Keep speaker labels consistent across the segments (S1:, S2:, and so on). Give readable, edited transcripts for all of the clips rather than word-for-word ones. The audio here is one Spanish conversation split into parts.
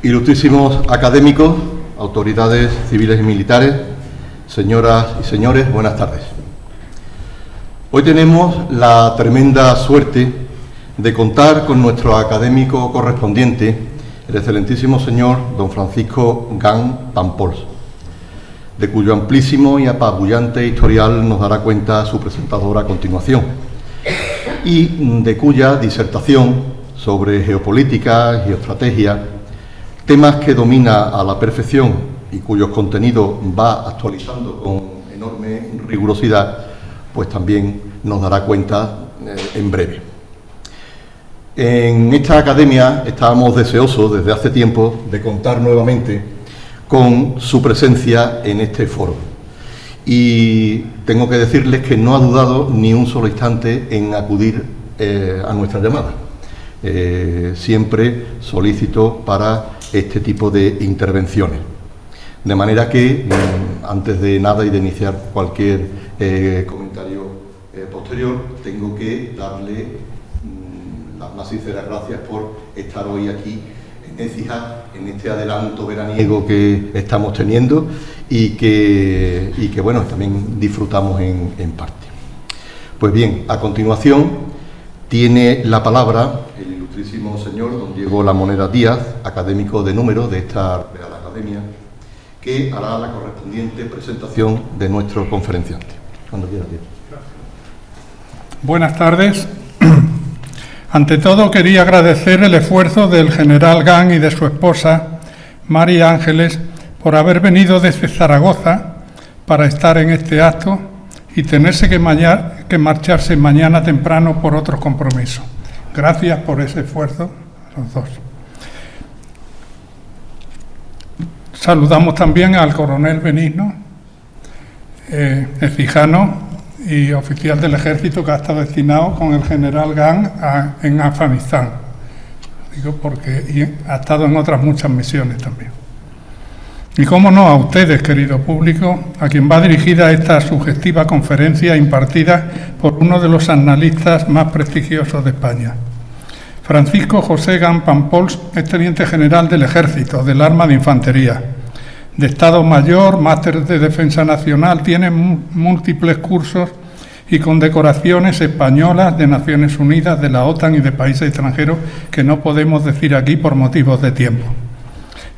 S1: Ilustrísimos académicos, autoridades civiles y militares, señoras y señores, buenas tardes. Hoy tenemos la tremenda suerte de contar con nuestro académico correspondiente, el excelentísimo señor don Francisco Gant Pampols, de cuyo amplísimo y apabullante historial nos dará cuenta su presentador a continuación, y de cuya disertación sobre geopolítica, geoestrategia, temas que domina a la perfección y cuyos contenidos va actualizando con enorme rigurosidad, pues también nos dará cuenta en breve. En esta academia estábamos deseosos desde hace tiempo de contar nuevamente con su presencia en este foro. Y tengo que decirles que no ha dudado ni un solo instante en acudir a nuestra llamada. Siempre solícito para este tipo de intervenciones. De manera que, antes de nada y de iniciar cualquier comentario posterior, tengo que darle las más sinceras gracias por estar hoy aquí en Écija, en este adelanto veraniego que estamos teniendo y que bueno, también disfrutamos en parte. Pues bien, a continuación tiene la palabra el ilustrísimo señor don Diego La Moneda Díaz, académico de número de esta Real Academia, que hará la correspondiente presentación de nuestro conferenciante. Cuando quiera, Diego.
S2: Buenas tardes. Ante todo, quería agradecer el esfuerzo del general Gant y de su esposa, María Ángeles, por haber venido desde Zaragoza para estar en este acto y tenerse que marcharse mañana temprano por otros compromisos. Gracias por ese esfuerzo, los dos. Saludamos también al coronel Benigno, ecijano y oficial del ejército que ha estado destinado con el general Gant en Afganistán. Digo porque ha estado en otras muchas misiones también. Y cómo no, a ustedes, querido público, a quien va dirigida esta sugestiva conferencia impartida por uno de los analistas más prestigiosos de España. Francisco José Gant Pampols es teniente general del Ejército, del Arma de Infantería, de Estado Mayor, máster de Defensa Nacional, tiene múltiples cursos y condecoraciones españolas de Naciones Unidas, de la OTAN y de países extranjeros que no podemos decir aquí por motivos de tiempo.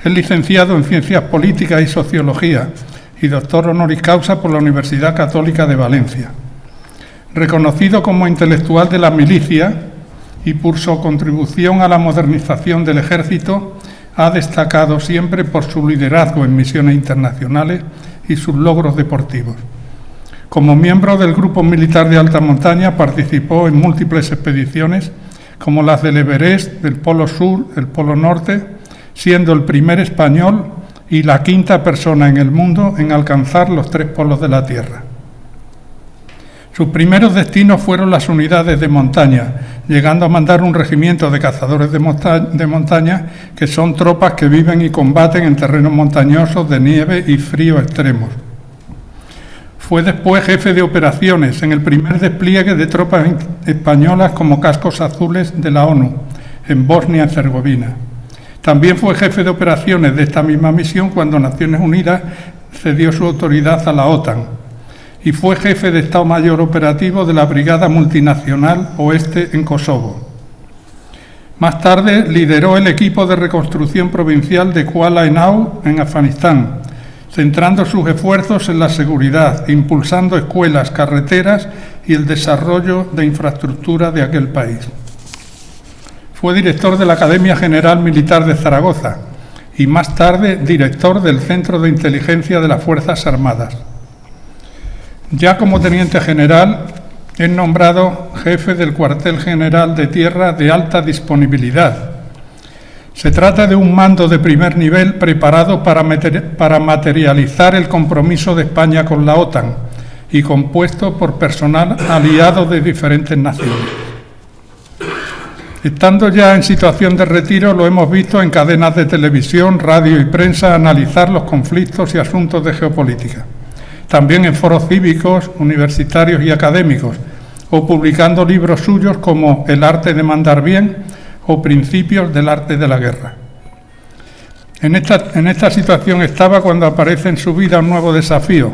S2: Es licenciado en Ciencias Políticas y Sociología y doctor honoris causa por la Universidad Católica de Valencia. Reconocido como intelectual de la milicia y por su contribución a la modernización del Ejército, ha destacado siempre por su liderazgo en misiones internacionales y sus logros deportivos. Como miembro del Grupo Militar de Alta Montaña, participó en múltiples expediciones, como las del Everest, del Polo Sur, el Polo Norte, siendo el primer español y la quinta persona en el mundo en alcanzar los 3 polos de la Tierra. Sus primeros destinos fueron las unidades de montaña, llegando a mandar un regimiento de cazadores de montaña, que son tropas que viven y combaten en terrenos montañosos de nieve y frío extremos. Fue después jefe de operaciones en el primer despliegue de tropas españolas como cascos azules de la ONU, en Bosnia y Herzegovina. También fue jefe de operaciones de esta misma misión cuando Naciones Unidas cedió su autoridad a la OTAN, y fue jefe de Estado Mayor Operativo de la Brigada Multinacional Oeste en Kosovo. Más tarde lideró el equipo de reconstrucción provincial de Kuala Namu en Afganistán, centrando sus esfuerzos en la seguridad, impulsando escuelas, carreteras y el desarrollo de infraestructura de aquel país. Fue director de la Academia General Militar de Zaragoza y más tarde director del Centro de Inteligencia de las Fuerzas Armadas. Ya como teniente general, es nombrado jefe del Cuartel General de Tierra de Alta Disponibilidad. Se trata de un mando de primer nivel preparado para materializar el compromiso de España con la OTAN y compuesto por personal aliado de diferentes naciones. Estando ya en situación de retiro, lo hemos visto en cadenas de televisión, radio y prensa analizar los conflictos y asuntos de geopolítica. También en foros cívicos, universitarios y académicos, o publicando libros suyos como El arte de mandar bien o Principios del arte de la guerra. En esta situación estaba cuando aparece en su vida un nuevo desafío.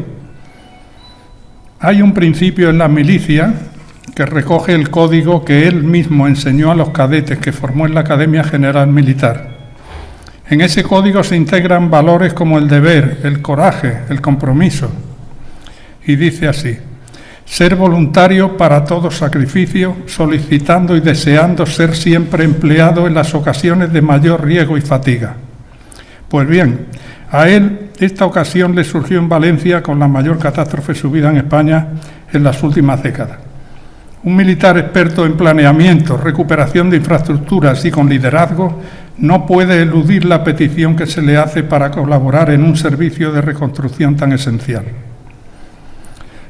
S2: Hay un principio en la milicia que recoge el código que él mismo enseñó a los cadetes que formó en la Academia General Militar. En ese código se integran valores como el deber, el coraje, el compromiso. Y dice así: ser voluntario para todo sacrificio, solicitando y deseando ser siempre empleado en las ocasiones de mayor riesgo y fatiga. Pues bien, a él esta ocasión le surgió en Valencia con la mayor catástrofe subida en España en las últimas décadas. Un militar experto en planeamiento, recuperación de infraestructuras y con liderazgo no puede eludir la petición que se le hace para colaborar en un servicio de reconstrucción tan esencial.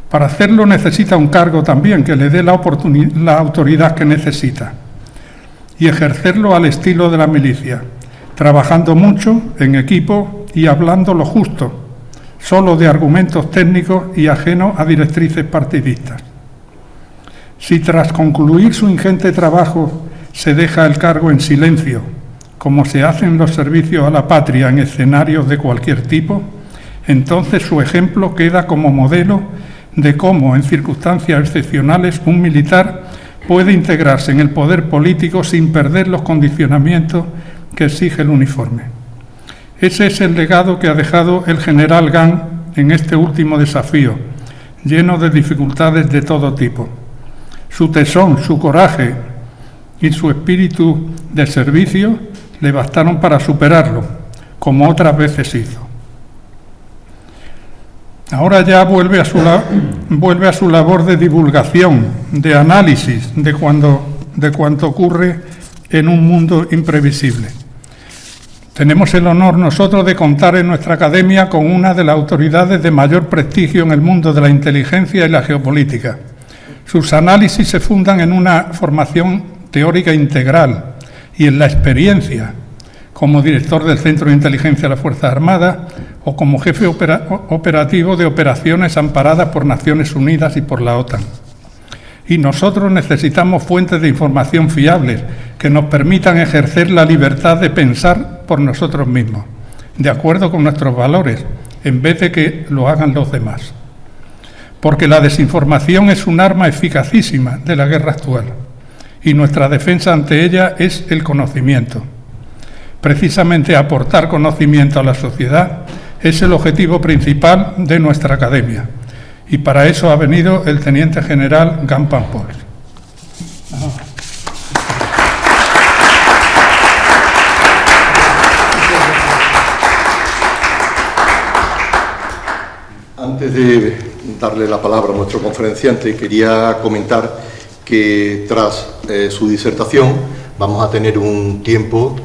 S2: Para hacerlo necesita un cargo también que le dé la autoridad que necesita y ejercerlo al estilo de la milicia, trabajando mucho en equipo y hablando lo justo, solo de argumentos técnicos y ajeno a directrices partidistas. Si tras concluir su ingente trabajo se deja el cargo en silencio, como se hace en los servicios a la patria en escenarios de cualquier tipo, entonces su ejemplo queda como modelo de cómo, en circunstancias excepcionales, un militar puede integrarse en el poder político sin perder los condicionamientos que exige el uniforme. Ese es el legado que ha dejado el general Gant en este último desafío, lleno de dificultades de todo tipo. Su tesón, su coraje y su espíritu de servicio le bastaron para superarlo, como otras veces hizo. Ahora ya vuelve a su labor de divulgación, de análisis de cuanto ocurre en un mundo imprevisible. Tenemos el honor nosotros de contar en nuestra academia con una de las autoridades de mayor prestigio en el mundo de la inteligencia y la geopolítica. Sus análisis se fundan en una formación teórica integral y en la experiencia como director del Centro de Inteligencia de las Fuerzas Armadas o como jefe operativo de operaciones amparadas por Naciones Unidas y por la OTAN. Y nosotros necesitamos fuentes de información fiables que nos permitan ejercer la libertad de pensar por nosotros mismos, de acuerdo con nuestros valores, en vez de que lo hagan los demás. Porque la desinformación es un arma eficacísima de la guerra actual y nuestra defensa ante ella es el conocimiento. Precisamente aportar conocimiento a la sociedad es el objetivo principal de nuestra academia. Y para eso ha venido el teniente general Gant Pampols.
S1: Antes de darle la palabra a nuestro conferenciante, quería comentar que tras su disertación vamos a tener un tiempo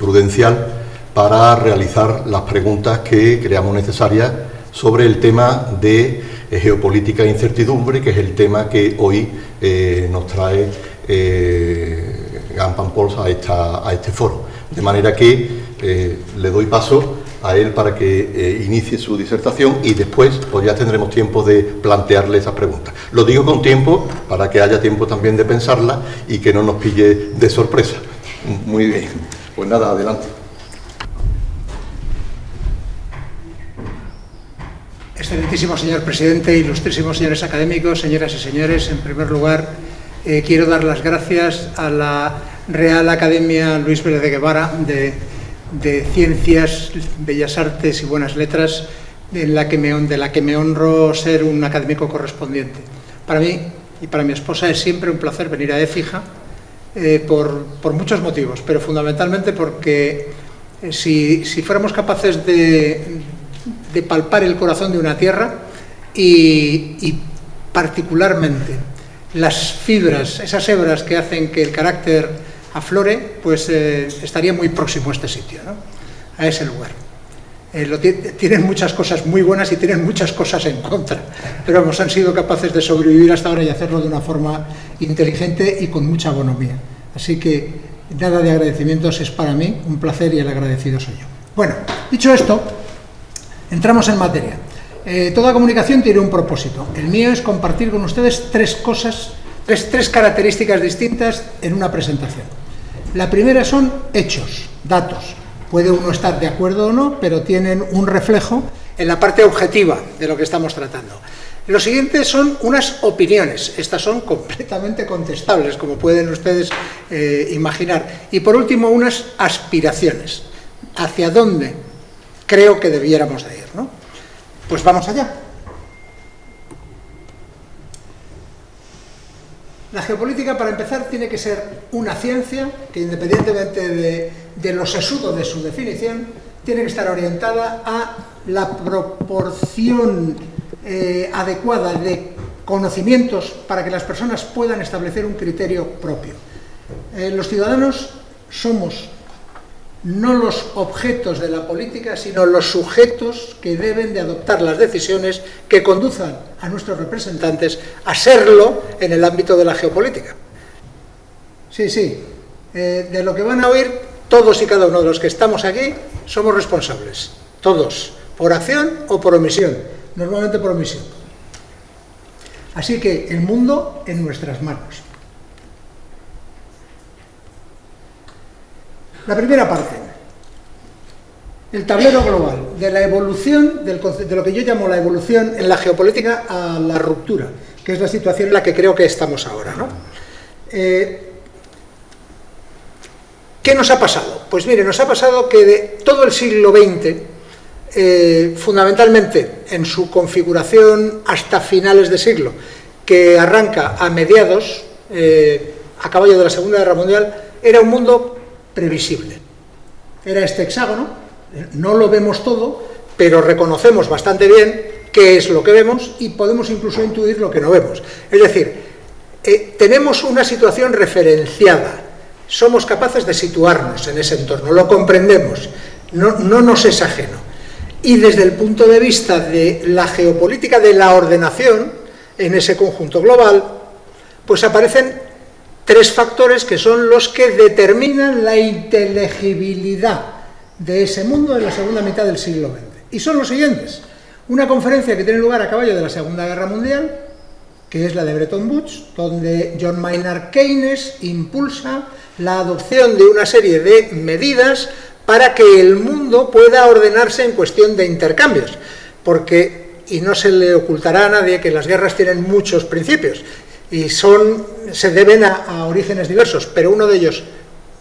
S1: prudencial para realizar las preguntas que creamos necesarias sobre el tema de geopolítica e incertidumbre, que es el tema que hoy nos trae Gant Pampols a este foro. De manera que le doy paso a él para que inicie su disertación y después pues ya tendremos tiempo de plantearle esas preguntas. Lo digo con tiempo para que haya tiempo también de pensarla y que no nos pille de sorpresa. Muy bien, pues nada, adelante.
S3: Excelentísimo señor presidente, ilustrísimos señores académicos, señoras y señores, en primer lugar quiero dar las gracias a la Real Academia Luis Vélez de Guevara de Ciencias, Bellas Artes y Buenas Letras, de la que me honro ser un académico correspondiente. Para mí y para mi esposa es siempre un placer venir a Écija por muchos motivos, pero fundamentalmente porque si fuéramos capaces de palpar el corazón de una tierra y particularmente las fibras, esas hebras que hacen que el carácter aflore, pues estaría muy próximo a este sitio, ¿no? A ese lugar. Tienen muchas cosas muy buenas y tienen muchas cosas en contra, pero vamos, han sido capaces de sobrevivir hasta ahora y hacerlo de una forma inteligente y con mucha bonomía. Así que nada de agradecimientos, es para mí un placer y el agradecido soy yo. Bueno, dicho esto, entramos en materia. Toda comunicación tiene un propósito. El mío es compartir con ustedes tres características distintas en una presentación. La primera son hechos, datos, Puede uno estar de acuerdo o no, pero tienen un reflejo en la parte objetiva de lo que estamos tratando. Lo siguiente son unas opiniones. Estas son completamente contestables, como pueden ustedes imaginar. Y por último, unas aspiraciones. ¿Hacia dónde creo que debiéramos de ir, ¿no? Pues vamos allá. La geopolítica, para empezar, tiene que ser una ciencia que, independientemente de lo sesudo de su definición, tiene que estar orientada a la proporción adecuada de conocimientos para que las personas puedan establecer un criterio propio. Los ciudadanos somos no los objetos de la política, sino los sujetos que deben de adoptar las decisiones que conduzcan a nuestros representantes a serlo en el ámbito de la geopolítica. Sí, de lo que van a oír todos y cada uno de los que estamos aquí somos responsables, todos, por acción o por omisión, normalmente por omisión. Así que el mundo en nuestras manos. La primera parte, el tablero global de la evolución, de lo que yo llamo la evolución en la geopolítica a la ruptura, que es la situación en la que creo que estamos ahora, ¿no? ¿Qué nos ha pasado? Pues mire, nos ha pasado que de todo el siglo XX, fundamentalmente en su configuración hasta finales de siglo, que arranca a mediados, a caballo de la Segunda Guerra Mundial, era un mundo previsible. Era este hexágono, no lo vemos todo, pero reconocemos bastante bien qué es lo que vemos y podemos incluso intuir lo que no vemos. Es decir, tenemos una situación referenciada, somos capaces de situarnos en ese entorno, lo comprendemos, no nos es ajeno. Y desde el punto de vista de la geopolítica, de la ordenación en ese conjunto global, pues aparecen tres factores que son los que determinan la inteligibilidad de ese mundo en la segunda mitad del siglo XX. Y son los siguientes. Una conferencia que tiene lugar a caballo de la Segunda Guerra Mundial, que es la de Bretton Woods, donde John Maynard Keynes impulsa la adopción de una serie de medidas para que el mundo pueda ordenarse en cuestión de intercambios. Porque, y no se le ocultará a nadie, que las guerras tienen muchos principios y se deben a orígenes diversos, pero uno de ellos,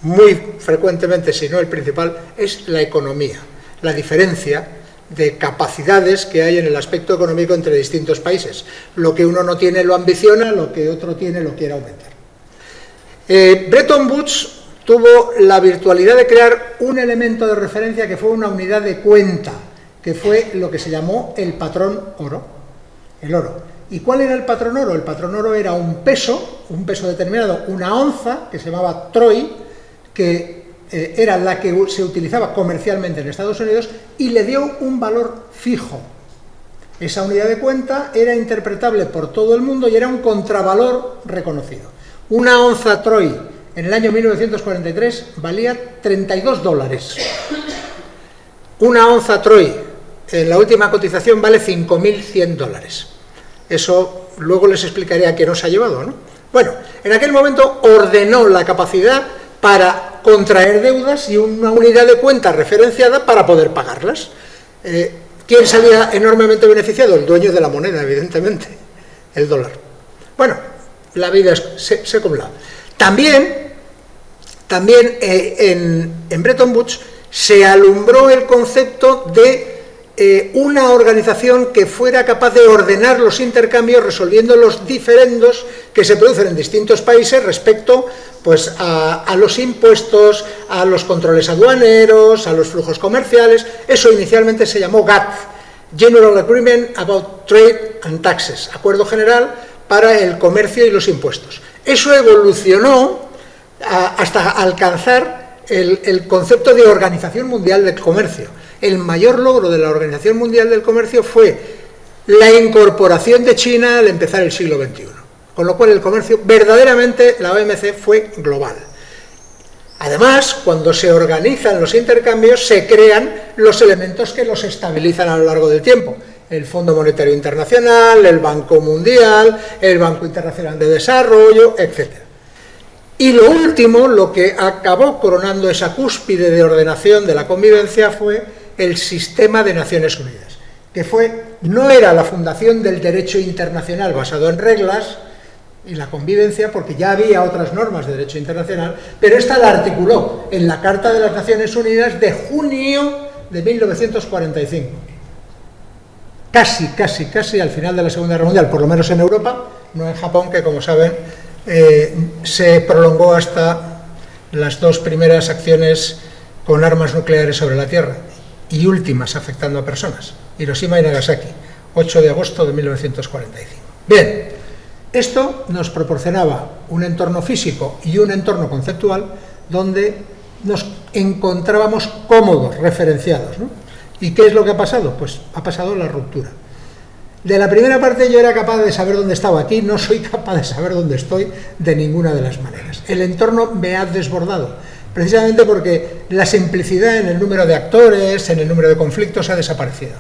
S3: muy frecuentemente, si no el principal, es la economía, la diferencia de capacidades que hay en el aspecto económico entre distintos países. Lo que uno no tiene lo ambiciona, lo que otro tiene lo quiere aumentar. Bretton Woods tuvo la virtualidad de crear un elemento de referencia que fue una unidad de cuenta, que fue lo que se llamó el patrón oro, el oro. ¿Y cuál era el patrón oro? El patrón oro era un peso determinado, una onza, que se llamaba troy, que era la que se utilizaba comercialmente en Estados Unidos, y le dio un valor fijo. Esa unidad de cuenta era interpretable por todo el mundo y era un contravalor reconocido. Una onza troy en el año 1943 valía $32. Una onza troy en la última cotización vale $5.100. Eso luego les explicaré a qué nos ha llevado, ¿no? Bueno, en aquel momento ordenó la capacidad para contraer deudas y una unidad de cuenta referenciada para poder pagarlas. ¿Quién salía enormemente beneficiado? El dueño de la moneda, evidentemente, el dólar. Bueno, la vida se acumula. También en Bretton Woods se alumbró el concepto de una organización que fuera capaz de ordenar los intercambios resolviendo los diferendos que se producen en distintos países respecto pues, a los impuestos, a los controles aduaneros, a los flujos comerciales. Eso inicialmente se llamó GATT, General Agreement About Trade and Taxes, Acuerdo General para el Comercio y los Impuestos. Eso evolucionó hasta alcanzar el concepto de Organización Mundial del Comercio. El mayor logro de la Organización Mundial del Comercio fue la incorporación de China al empezar el siglo XXI. Con lo cual el comercio, verdaderamente, la OMC fue global. Además, cuando se organizan los intercambios, se crean los elementos que los estabilizan a lo largo del tiempo. El Fondo Monetario Internacional, el Banco Mundial, el Banco Internacional de Desarrollo, etc. Y lo último, lo que acabó coronando esa cúspide de ordenación de la convivencia, fue el sistema de Naciones Unidas, que no era la fundación del derecho internacional basado en reglas y la convivencia, porque ya había otras normas de derecho internacional, pero esta la articuló en la Carta de las Naciones Unidas de junio de 1945. Casi al final de la Segunda Guerra Mundial, por lo menos en Europa, no en Japón, que como saben se prolongó hasta las 2 primeras acciones con armas nucleares sobre la Tierra y últimas afectando a personas, Hiroshima y Nagasaki, 8 de agosto de 1945. Bien, esto nos proporcionaba un entorno físico y un entorno conceptual donde nos encontrábamos cómodos, referenciados, ¿no? ¿Y qué es lo que ha pasado? Pues ha pasado la ruptura. De la primera parte yo era capaz de saber dónde estaba, aquí no soy capaz de saber dónde estoy de ninguna de las maneras. El entorno me ha desbordado, precisamente porque la simplicidad en el número de actores, en el número de conflictos ha desaparecido.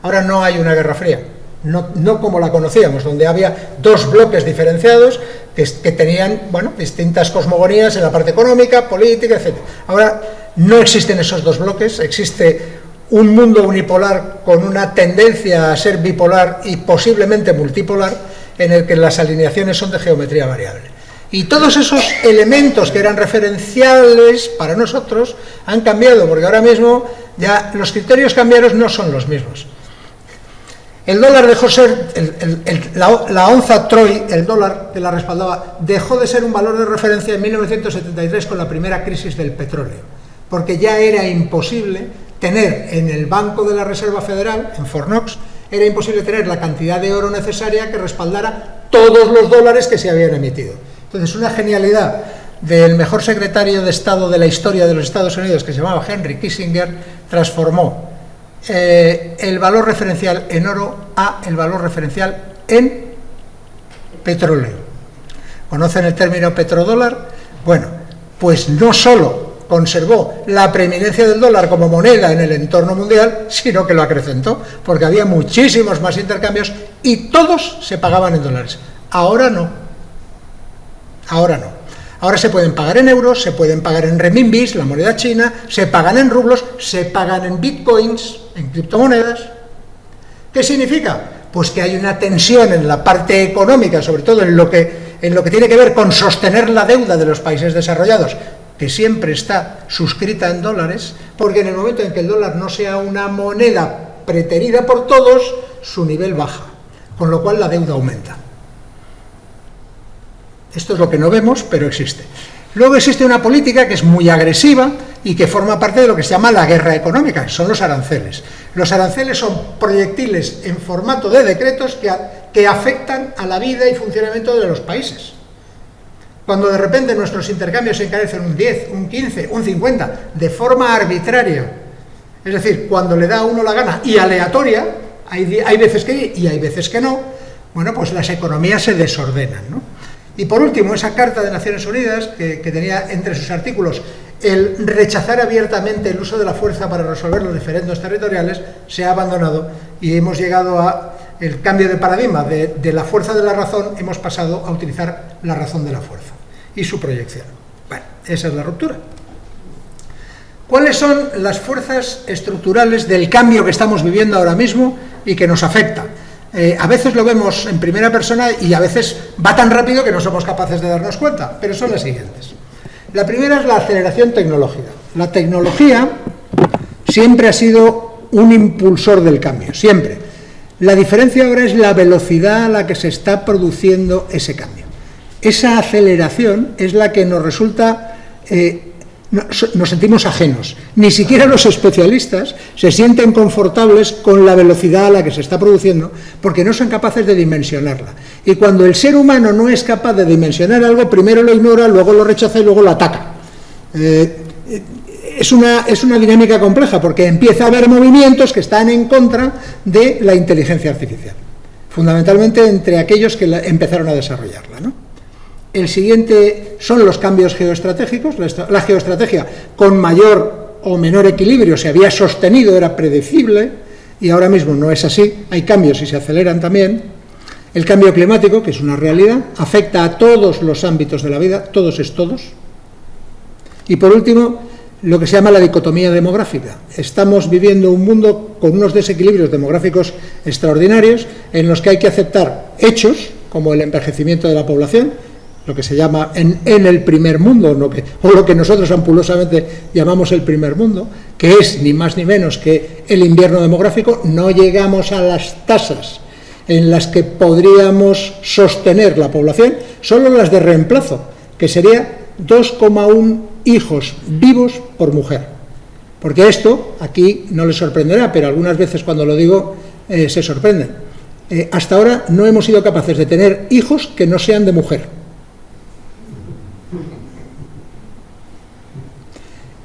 S3: Ahora no hay una guerra fría, no como la conocíamos, donde había 2 bloques diferenciados que tenían, bueno, distintas cosmogonías en la parte económica, política, etc. Ahora no existen esos 2 bloques, existe un mundo unipolar con una tendencia a ser bipolar y posiblemente multipolar, en el que las alineaciones son de geometría variable. Y todos esos elementos que eran referenciales para nosotros han cambiado, porque ahora mismo ya los criterios cambiarios no son los mismos. El dólar dejó ser, la onza Troy, el dólar que la respaldaba, dejó de ser un valor de referencia en 1973 con la primera crisis del petróleo, porque ya era imposible tener en el Banco de la Reserva Federal, en Fort Knox, era imposible tener la cantidad de oro necesaria que respaldara todos los dólares que se habían emitido. Entonces, una genialidad del mejor secretario de Estado de la historia de los Estados Unidos, que se llamaba Henry Kissinger, transformó el valor referencial en oro a el valor referencial en petróleo. ¿Conocen el término petrodólar? Bueno, pues no solo conservó la preeminencia del dólar como moneda en el entorno mundial, sino que lo acrecentó, porque había muchísimos más intercambios y todos se pagaban en dólares. Ahora no. Ahora se pueden pagar en euros, se pueden pagar en renminbis, la moneda china, se pagan en rublos, se pagan en bitcoins, en criptomonedas. ¿Qué significa? Pues que hay una tensión en la parte económica, sobre todo en lo que tiene que ver con sostener la deuda de los países desarrollados, que siempre está suscrita en dólares, porque en el momento en que el dólar no sea una moneda preterida por todos, su nivel baja, con lo cual la deuda aumenta. Esto es lo que no vemos, pero existe. Luego existe una política que es muy agresiva y que forma parte de lo que se llama la guerra económica, que son los aranceles. Los aranceles son proyectiles en formato de decretos que afectan a la vida y funcionamiento de los países. Cuando de repente nuestros intercambios se encarecen un 10, un 15, un 50, de forma arbitraria, es decir, cuando le da a uno la gana y aleatoria, hay veces que y hay veces que no, bueno, pues las economías se desordenan, ¿no? Y por último, esa Carta de Naciones Unidas, que tenía entre sus artículos el rechazar abiertamente el uso de la fuerza para resolver los diferendos territoriales, se ha abandonado y hemos llegado a el cambio de paradigma de la fuerza de la razón, hemos pasado a utilizar la razón de la fuerza y su proyección. Bueno, esa es la ruptura. ¿Cuáles son las fuerzas estructurales del cambio que estamos viviendo ahora mismo y que nos afecta? A veces lo vemos en primera persona y a veces va tan rápido que no somos capaces de darnos cuenta, pero son las siguientes. La primera es la aceleración tecnológica. La tecnología siempre ha sido un impulsor del cambio, siempre. La diferencia ahora es la velocidad a la que se está produciendo ese cambio. Esa aceleración es la que nos resulta... nos sentimos ajenos. Ni siquiera los especialistas se sienten confortables con la velocidad a la que se está produciendo porque no son capaces de dimensionarla. Y cuando el ser humano no es capaz de dimensionar algo, primero lo ignora, luego lo rechaza y luego lo ataca. Es una dinámica compleja porque empieza a haber movimientos que están en contra de la inteligencia artificial, fundamentalmente entre aquellos que empezaron a desarrollarla, ¿no? El siguiente son los cambios geoestratégicos. La geoestrategia con mayor o menor equilibrio se había sostenido, era predecible, y ahora mismo no es así, hay cambios y se aceleran también. El cambio climático, que es una realidad, afecta a todos los ámbitos de la vida, todos es todos. Y por último, lo que se llama la dicotomía demográfica. Estamos viviendo un mundo con unos desequilibrios demográficos extraordinarios en los que hay que aceptar hechos como el envejecimiento de la población, lo que se llama en el primer mundo, o lo que nosotros ampulosamente llamamos el primer mundo, que es ni más ni menos que el invierno demográfico. No llegamos a las tasas en las que podríamos sostener la población, solo las de reemplazo, que sería 2,1 hijos vivos por mujer. Porque esto aquí no les sorprenderá, pero algunas veces cuando lo digo se sorprenden. Hasta ahora no hemos sido capaces de tener hijos que no sean de mujer.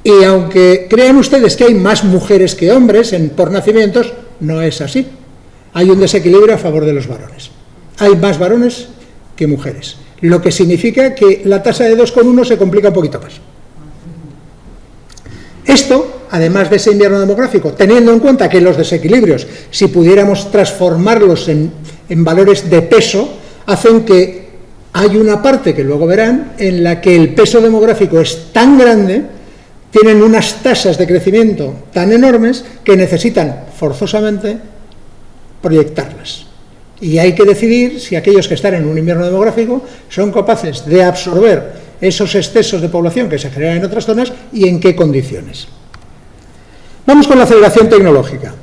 S3: Y aunque crean ustedes que hay más mujeres que hombres por nacimientos, no es así. Hay un desequilibrio a favor de los varones. Hay más varones que mujeres, lo que significa que la tasa de 2,1 se complica un poquito más. Esto, además de ese invierno demográfico, teniendo en cuenta que los desequilibrios, si pudiéramos transformarlos en valores de peso, hacen que hay una parte que luego verán en la que el peso demográfico es tan grande, tienen unas tasas de crecimiento tan enormes que necesitan forzosamente proyectarlas. Y hay que decidir si aquellos que están en un invierno demográfico son capaces de absorber esos excesos de población que se generan en otras zonas y en qué condiciones. Vamos con la aceleración tecnológica.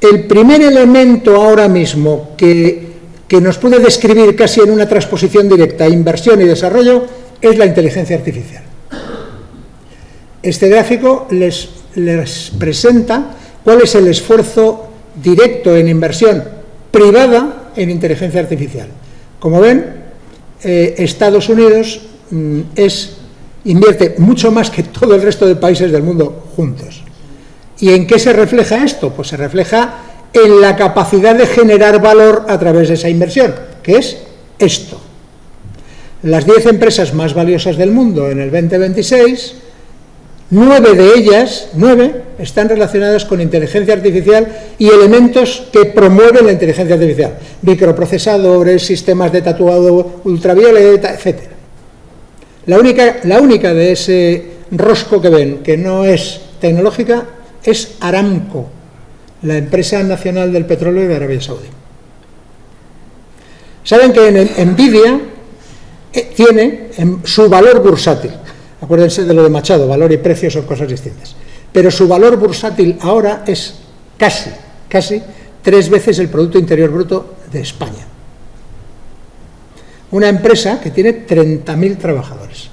S3: El primer elemento ahora mismo que nos puede describir casi en una transposición directa inversión y desarrollo es la inteligencia artificial. Este gráfico les presenta cuál es el esfuerzo directo en inversión privada en inteligencia artificial. Como ven, Estados Unidos invierte mucho más que todo el resto de países del mundo juntos. ¿Y en qué se refleja esto? Pues se refleja en la capacidad de generar valor a través de esa inversión, que es esto. Las 10 empresas más valiosas del mundo en el 2026, 9 de ellas, 9, están relacionadas con inteligencia artificial y elementos que promueven la inteligencia artificial. Microprocesadores, sistemas de tatuado ultravioleta, etc. La única de ese rosco que ven que no es tecnológica es Aramco, la empresa nacional del petróleo de Arabia Saudí. Saben que Nvidia tiene su valor bursátil. Acuérdense de lo de Machado, valor y precio son cosas distintas. Pero su valor bursátil ahora es casi 3 veces el Producto Interior Bruto de España. Una empresa que tiene 30.000 trabajadores.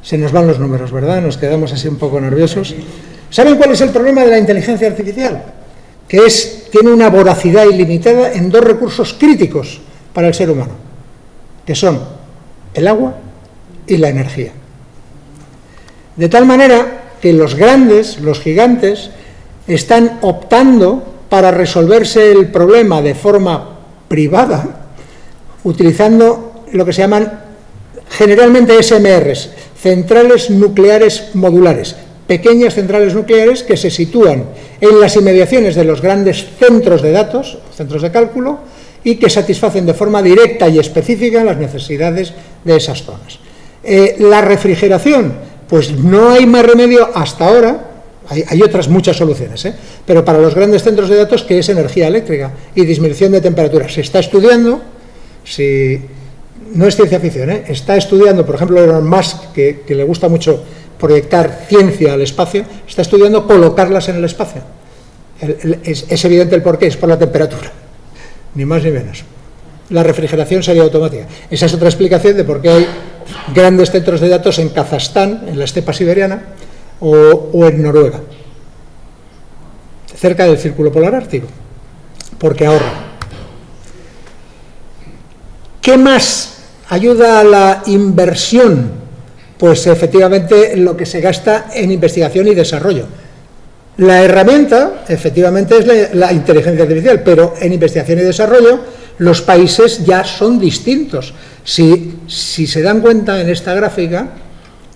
S3: Se nos van los números, ¿verdad? Nos quedamos así un poco nerviosos. ¿Saben cuál es el problema de la inteligencia artificial? Que tiene una voracidad ilimitada en 2 recursos críticos para el ser humano, que son el agua y la energía. De tal manera que los grandes, los gigantes, están optando para resolverse el problema de forma privada, utilizando lo que se llaman generalmente SMRs, centrales nucleares modulares, pequeñas centrales nucleares que se sitúan en las inmediaciones de los grandes centros de datos, centros de cálculo, y que satisfacen de forma directa y específica las necesidades de esas zonas. La refrigeración, pues no hay más remedio hasta ahora, hay otras muchas soluciones, pero para los grandes centros de datos, que es energía eléctrica y disminución de temperatura. Se está estudiando, no es ciencia ficción, está estudiando, por ejemplo, Elon Musk, que le gusta mucho proyectar ciencia al espacio, está estudiando colocarlas en el espacio. Es evidente el porqué, es por la temperatura, ni más ni menos. La refrigeración sería automática. Esa es otra explicación de por qué hay grandes centros de datos en Kazajstán, en la estepa siberiana, o en Noruega, cerca del Círculo Polar Ártico, porque ahorra. ¿Qué más ayuda a la inversión? Pues efectivamente lo que se gasta en investigación y desarrollo. La herramienta, efectivamente, es la inteligencia artificial, pero en investigación y desarrollo los países ya son distintos. Si se dan cuenta en esta gráfica,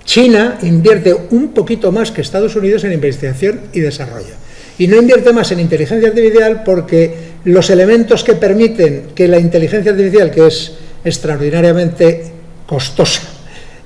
S3: China invierte un poquito más que Estados Unidos en investigación y desarrollo. Y no invierte más en inteligencia artificial porque los elementos que permiten que la inteligencia artificial, que es extraordinariamente costosa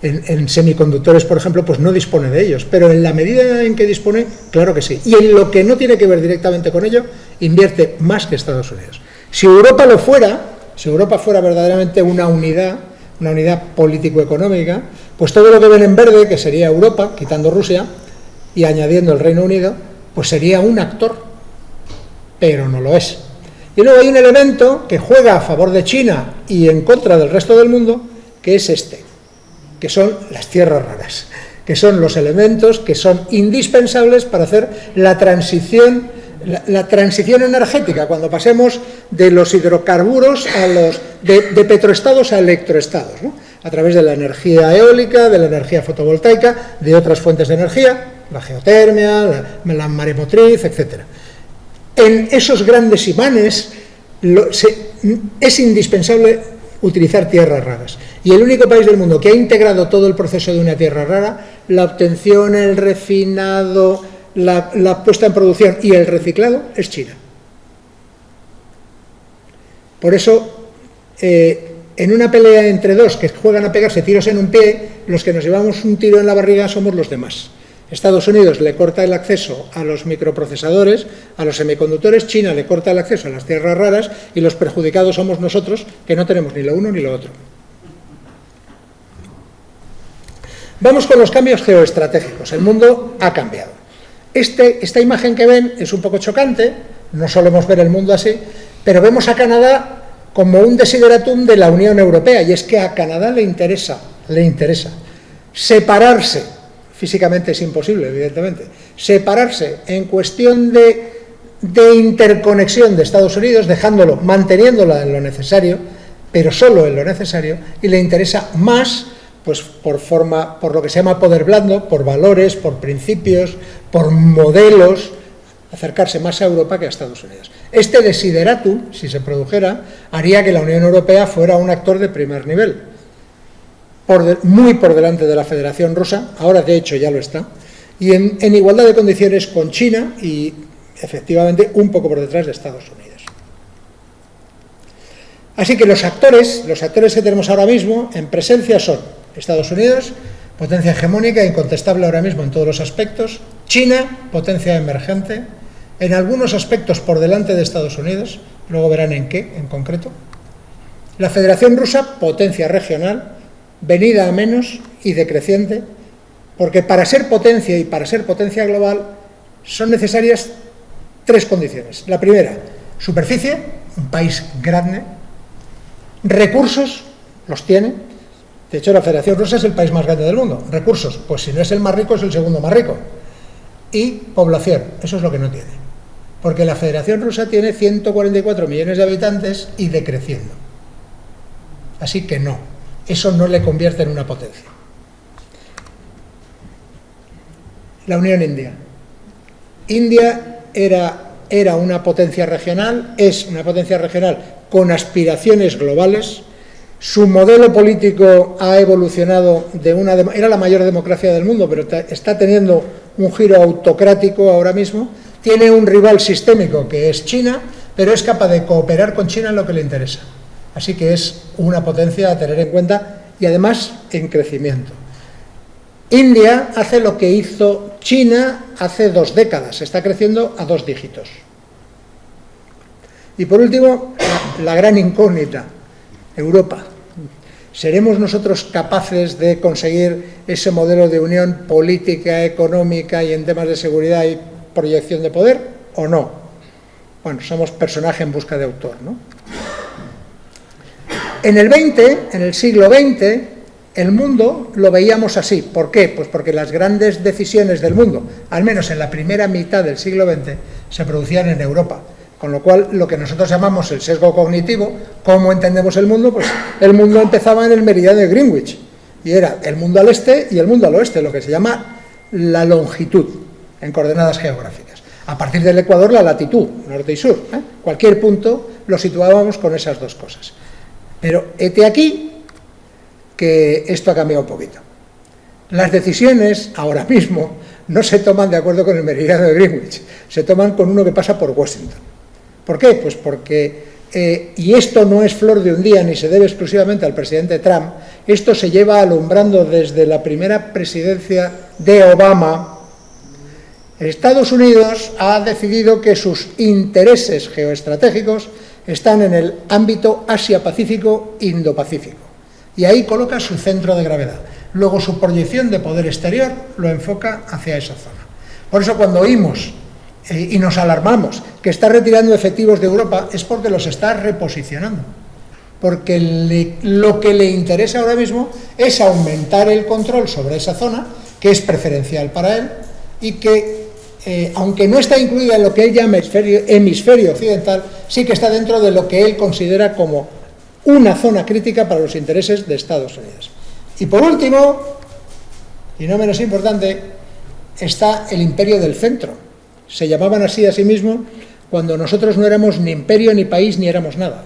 S3: en semiconductores, por ejemplo, pues no dispone de ellos, pero en la medida en que dispone, claro que sí. Y en lo que no tiene que ver directamente con ello, invierte más que Estados Unidos. Si Europa lo fuera, si Europa fuera verdaderamente una unidad político-económica, pues todo lo que ven en verde, que sería Europa, quitando Rusia y añadiendo el Reino Unido, pues sería un actor, pero no lo es. Y luego hay un elemento que juega a favor de China y en contra del resto del mundo, que es este, que son las tierras raras, que son los elementos que son indispensables para hacer la transición energética, cuando pasemos de los hidrocarburos a de petroestados a electroestados, ¿no? A través de la energía eólica, de la energía fotovoltaica, de otras fuentes de energía, la geotermia, la maremotriz, etc. En esos grandes imanes es indispensable utilizar tierras raras. Y el único país del mundo que ha integrado todo el proceso de una tierra rara, la obtención, el refinado, la puesta en producción y el reciclado, es China. Por eso, en una pelea entre dos que juegan a pegarse tiros en un pie, los que nos llevamos un tiro en la barriga somos los demás. Estados Unidos le corta el acceso a los microprocesadores, a los semiconductores, China le corta el acceso a las tierras raras y los perjudicados somos nosotros, que no tenemos ni lo uno ni lo otro. Vamos con los cambios geoestratégicos. El mundo ha cambiado. Esta imagen que ven es un poco chocante, no solemos ver el mundo así, pero vemos a Canadá como un desideratum de la Unión Europea, y es que a Canadá le interesa separarse, físicamente es imposible, evidentemente, separarse en cuestión de interconexión de Estados Unidos, manteniéndola en lo necesario, pero solo en lo necesario, y le interesa más, pues por lo que se llama poder blando, por valores, por principios, por modelos, acercarse más a Europa que a Estados Unidos. Este desideratum, si se produjera, haría que la Unión Europea fuera un actor de primer nivel, muy por delante de la Federación Rusa, ahora de hecho ya lo está, y en igualdad de condiciones con China y efectivamente un poco por detrás de Estados Unidos. Así que los actores que tenemos ahora mismo en presencia son Estados Unidos, potencia hegemónica, incontestable ahora mismo en todos los aspectos, China, potencia emergente, en algunos aspectos por delante de Estados Unidos, luego verán en qué, en concreto, la Federación Rusa, potencia regional, venida a menos y decreciente, porque para ser potencia y para ser potencia global son necesarias tres condiciones. La primera, superficie, un país grande, recursos, los tiene. De hecho, la Federación Rusa es el país más grande del mundo. Recursos, pues si no es el más rico, es el segundo más rico. Y población, eso es lo que no tiene. Porque la Federación Rusa tiene 144 millones de habitantes y decreciendo. Así que no, eso no le convierte en una potencia. La Unión India. India era una potencia regional, es una potencia regional con aspiraciones globales. Su modelo político ha evolucionado era la mayor democracia del mundo, pero está teniendo un giro autocrático ahora mismo. Tiene un rival sistémico que es China, pero es capaz de cooperar con China en lo que le interesa. Así que es una potencia a tener en cuenta y además en crecimiento. India hace lo que hizo China hace 2 décadas, está creciendo a 2 dígitos. Y por último, la gran incógnita, Europa. ¿Seremos nosotros capaces de conseguir ese modelo de unión política, económica y en temas de seguridad y proyección de poder o no? Bueno, somos personaje en busca de autor, ¿no? En el siglo XX, el mundo lo veíamos así. ¿Por qué? Pues porque las grandes decisiones del mundo, al menos en la primera mitad del siglo XX, se producían en Europa. Con lo cual, lo que nosotros llamamos el sesgo cognitivo, ¿cómo entendemos el mundo? Pues el mundo empezaba en el meridiano de Greenwich, y era el mundo al este y el mundo al oeste, lo que se llama la longitud en coordenadas geográficas. A partir del Ecuador, la latitud, norte y sur. Cualquier punto lo situábamos con esas dos cosas. Pero hete aquí que esto ha cambiado un poquito. Las decisiones, ahora mismo, no se toman de acuerdo con el meridiano de Greenwich, se toman con uno que pasa por Washington. ¿Por qué? Pues porque, y esto no es flor de un día ni se debe exclusivamente al presidente Trump, esto se lleva alumbrando desde la primera presidencia de Obama. Estados Unidos ha decidido que sus intereses geoestratégicos están en el ámbito Asia-Pacífico, Indo-Pacífico, y ahí coloca su centro de gravedad. Luego su proyección de poder exterior lo enfoca hacia esa zona. Por eso cuando oímos y nos alarmamos que está retirando efectivos de Europa es porque los está reposicionando, porque lo que le interesa ahora mismo es aumentar el control sobre esa zona, que es preferencial para él, y que, aunque no está incluida en lo que él llama hemisferio occidental, sí que está dentro de lo que él considera como una zona crítica para los intereses de Estados Unidos. Y por último, y no menos importante, está el imperio del centro. Se llamaban así a sí mismos cuando nosotros no éramos ni imperio, ni país, ni éramos nada.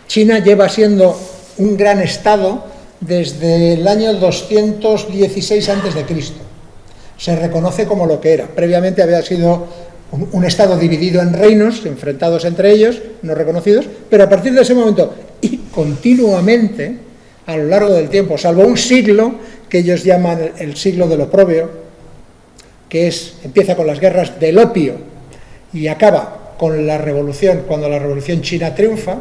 S3: China lleva siendo un gran estado desde el año 216 a.C. Se reconoce como lo que era. Previamente había sido un estado dividido en reinos, enfrentados entre ellos, no reconocidos, pero a partir de ese momento y continuamente, a lo largo del tiempo, salvo un siglo que ellos llaman el siglo del oprobio, que empieza con las guerras del opio y acaba con la revolución, cuando la revolución china triunfa,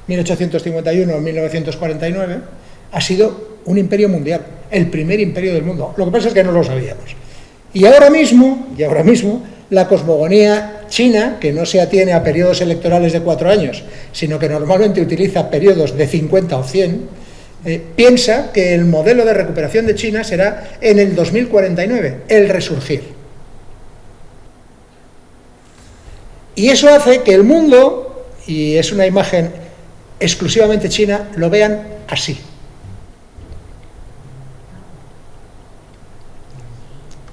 S3: 1851-1949, ha sido un imperio mundial, el primer imperio del mundo. Lo que pasa es que no lo sabíamos. Y ahora mismo, la cosmogonía china, que no se atiene a periodos electorales de 4 años, sino que normalmente utiliza periodos de 50 o 100, piensa que el modelo de recuperación de China será en el 2049, el resurgir. Y eso hace que el mundo, y es una imagen exclusivamente china, lo vean así.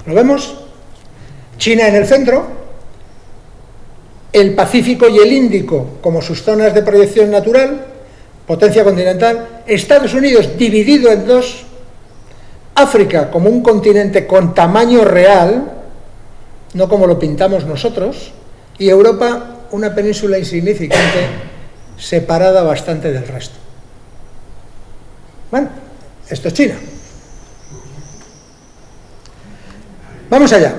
S3: ¿Lo vemos? China en el centro, el Pacífico y el Índico como sus zonas de proyección natural, potencia continental, Estados Unidos dividido en dos, África como un continente con tamaño real, no como lo pintamos nosotros, y Europa una península insignificante, separada bastante del resto. Bueno, esto es China. Vamos allá.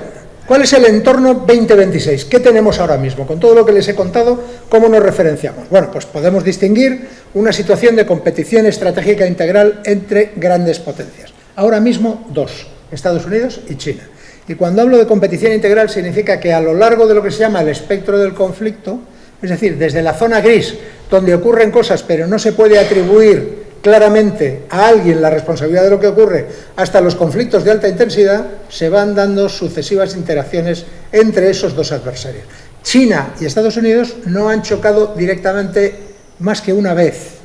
S3: ¿Cuál es el entorno 2026? ¿Qué tenemos ahora mismo? Con todo lo que les he contado, ¿cómo nos referenciamos? Bueno, pues podemos distinguir una situación de competición estratégica integral entre grandes potencias. Ahora mismo, dos, Estados Unidos y China. Y cuando hablo de competición integral significa que a lo largo de lo que se llama el espectro del conflicto, es decir, desde la zona gris, donde ocurren cosas pero no se puede atribuir claramente a alguien la responsabilidad de lo que ocurre, hasta los conflictos de alta intensidad, se van dando sucesivas interacciones entre esos dos adversarios. China y Estados Unidos no han chocado directamente más que una vez,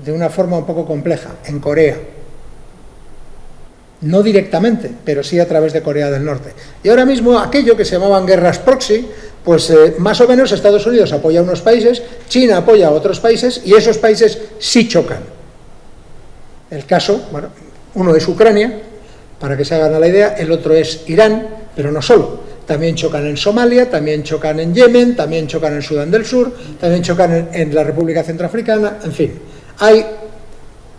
S3: de una forma un poco compleja, en Corea. No directamente, pero sí a través de Corea del Norte. Y ahora mismo aquello que se llamaban guerras proxy, pues más o menos Estados Unidos apoya a unos países, China apoya a otros países y esos países sí chocan. El caso, bueno, uno es Ucrania, para que se hagan a la idea, el otro es Irán, pero no solo. También chocan en Somalia, también chocan en Yemen, también chocan en Sudán del Sur, también chocan en la República Centroafricana, en fin. Hay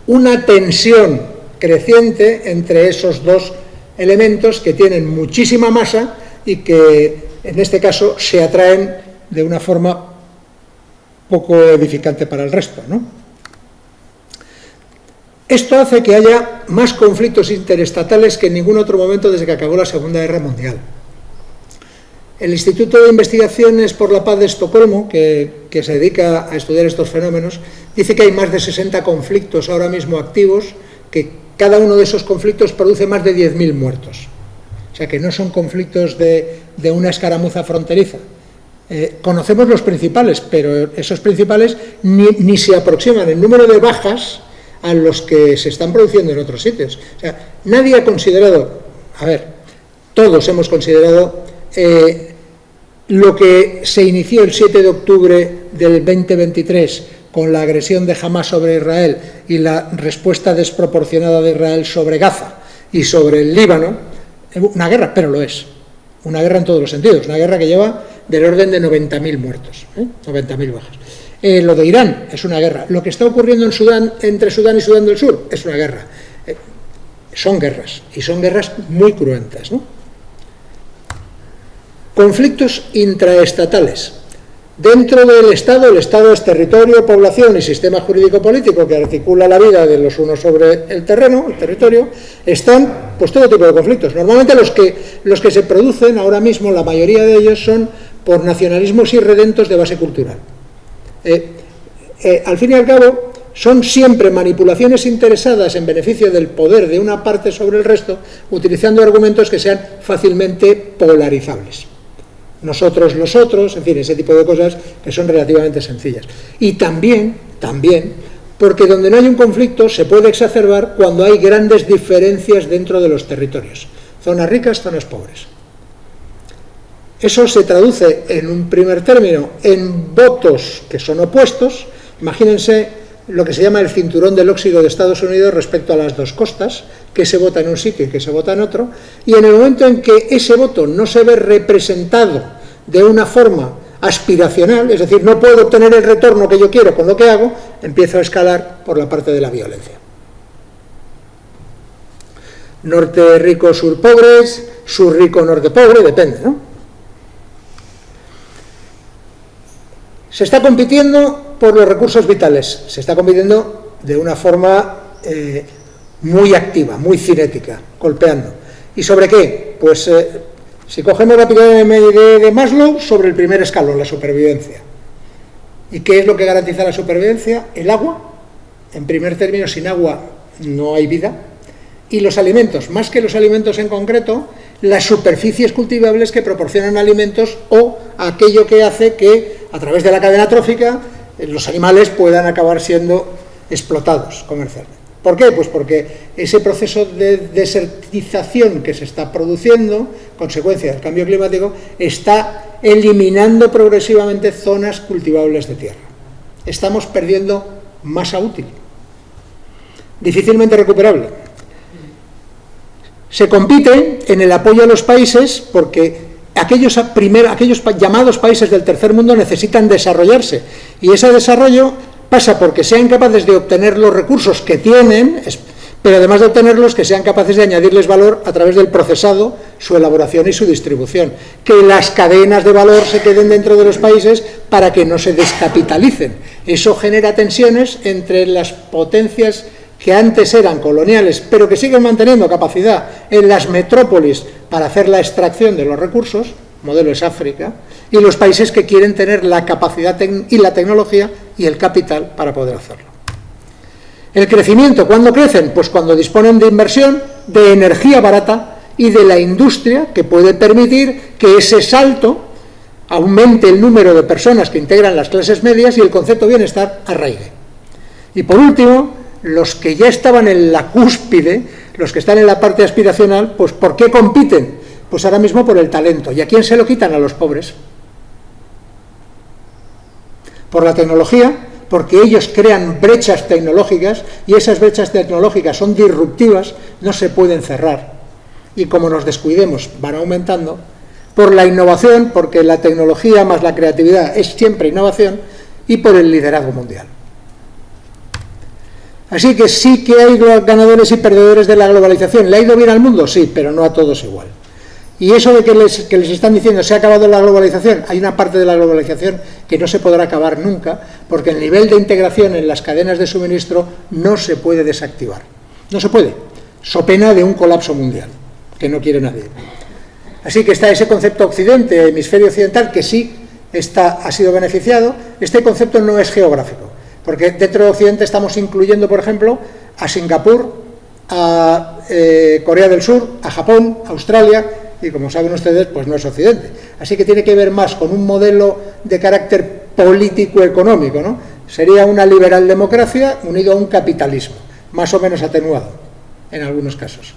S3: una tensión creciente entre esos dos elementos que tienen muchísima masa y que, en este caso, se atraen de una forma poco edificante para el resto, ¿no? Esto hace que haya más conflictos interestatales que en ningún otro momento desde que acabó la Segunda Guerra Mundial. El Instituto de Investigaciones por la Paz de Estocolmo, que se dedica a estudiar estos fenómenos, dice que hay más de 60 conflictos ahora mismo activos, que cada uno de esos conflictos produce más de 10.000 muertos. O sea que no son conflictos de una escaramuza fronteriza. Conocemos los principales, pero esos principales ni se aproximan en número de bajas a los que se están produciendo en otros sitios. O sea, nadie ha considerado, todos hemos considerado lo que se inició el 7 de octubre del 2023 con la agresión de Hamás sobre Israel y la respuesta desproporcionada de Israel sobre Gaza y sobre el Líbano, una guerra, pero lo es. Una guerra en todos los sentidos, una guerra que lleva del orden de 90.000 muertos, 90.000 bajas. Lo de Irán es una guerra. Lo que está ocurriendo en Sudán, entre Sudán y Sudán del Sur, es una guerra. Son guerras, y son guerras muy cruentas, ¿no? Conflictos intraestatales. Dentro del Estado, el Estado es territorio, población y sistema jurídico-político que articula la vida de los unos sobre el terreno, el territorio, están pues todo tipo de conflictos. Normalmente los que se producen ahora mismo, la mayoría de ellos son por nacionalismos irredentos de base cultural. Al fin y al cabo, son siempre manipulaciones interesadas en beneficio del poder de una parte sobre el resto, utilizando argumentos que sean fácilmente polarizables. Nosotros, los otros, en fin, ese tipo de cosas que son relativamente sencillas. Y también, porque donde no hay un conflicto se puede exacerbar cuando hay grandes diferencias dentro de los territorios. Zonas ricas, zonas pobres. Eso se traduce en un primer término en votos que son opuestos. Imagínense lo que se llama el cinturón del óxido de Estados Unidos respecto a las dos costas, que se vota en un sitio y que se vota en otro, y en el momento en que ese voto no se ve representado de una forma aspiracional, es decir, no puedo obtener el retorno que yo quiero con lo que hago, empiezo a escalar por la parte de la violencia. Norte rico, sur pobres, sur rico, norte pobre, depende, ¿no? Se está compitiendo por los recursos vitales, se está compitiendo de una forma muy activa, muy cinética, golpeando. ¿Y sobre qué? Pues si cogemos la pirámide de Maslow, sobre el primer escalón, la supervivencia. ¿Y qué es lo que garantiza la supervivencia? El agua. En primer término, sin agua no hay vida. Y los alimentos, más que los alimentos en concreto, las superficies cultivables que proporcionan alimentos o aquello que hace que, a través de la cadena trófica, los animales puedan acabar siendo explotados comercialmente. ¿Por qué? Pues porque ese proceso de desertización que se está produciendo, consecuencia del cambio climático, está eliminando progresivamente zonas cultivables de tierra. Estamos perdiendo masa útil, difícilmente recuperable. Se compite en el apoyo a los países porque aquellos llamados países del tercer mundo necesitan desarrollarse, y ese desarrollo pasa porque sean capaces de obtener los recursos que tienen, pero además de obtenerlos, que sean capaces de añadirles valor a través del procesado, su elaboración y su distribución. Que las cadenas de valor se queden dentro de los países para que no se descapitalicen. Eso genera tensiones entre las potencias que antes eran coloniales, pero que siguen manteniendo capacidad en las metrópolis para hacer la extracción de los recursos, modelo es África, y los países que quieren tener la capacidad y la tecnología y el capital para poder hacerlo. El crecimiento, ¿cuándo crecen? Pues cuando disponen de inversión, de energía barata y de la industria que puede permitir que ese salto aumente el número de personas que integran las clases medias y el concepto de bienestar arraigue. Y por último, los que ya estaban en la cúspide, los que están en la parte aspiracional, pues ¿por qué compiten? Pues ahora mismo por el talento. ¿Y a quién se lo quitan? A los pobres. Por la tecnología, porque ellos crean brechas tecnológicas y esas brechas tecnológicas son disruptivas, no se pueden cerrar. Y como nos descuidemos, van aumentando. Por la innovación, porque la tecnología más la creatividad es siempre innovación, y por el liderazgo mundial. Así que sí que hay ganadores y perdedores de la globalización. ¿Le ha ido bien al mundo? Sí, pero no a todos igual. Y eso de que les están diciendo se ha acabado la globalización, hay una parte de la globalización que no se podrá acabar nunca, porque el nivel de integración en las cadenas de suministro no se puede desactivar. No se puede, so pena de un colapso mundial, que no quiere nadie. Así que está ese concepto occidente, hemisferio occidental, que sí ha sido beneficiado. Este concepto no es geográfico, porque dentro de Occidente estamos incluyendo, por ejemplo, a Singapur, a Corea del Sur, a Japón, a Australia, y como saben ustedes, pues no es Occidente. Así que tiene que ver más con un modelo de carácter político-económico, ¿no? Sería una liberal democracia unido a un capitalismo, más o menos atenuado, en algunos casos.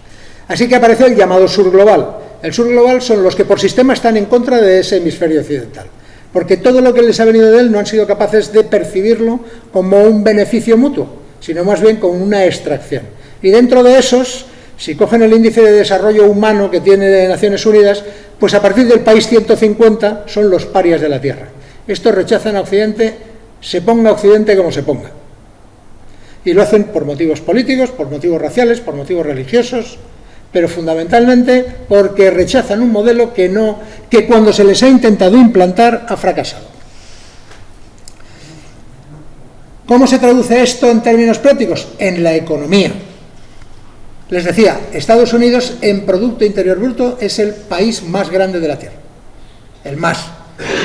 S3: Así que aparece el llamado sur global. El sur global son los que por sistema están en contra de ese hemisferio occidental, porque todo lo que les ha venido de él no han sido capaces de percibirlo como un beneficio mutuo, sino más bien como una extracción. Y dentro de esos Si cogen el índice de desarrollo humano que tiene Naciones Unidas, pues a partir del país 150 son los parias de la Tierra. Estos rechazan a Occidente, se ponga Occidente como se ponga. Y lo hacen por motivos políticos, por motivos raciales, por motivos religiosos, pero fundamentalmente porque rechazan un modelo que cuando se les ha intentado implantar ha fracasado. ¿Cómo se traduce esto en términos prácticos? En la economía. Les decía, Estados Unidos en Producto Interior Bruto es el país más grande de la Tierra. El más.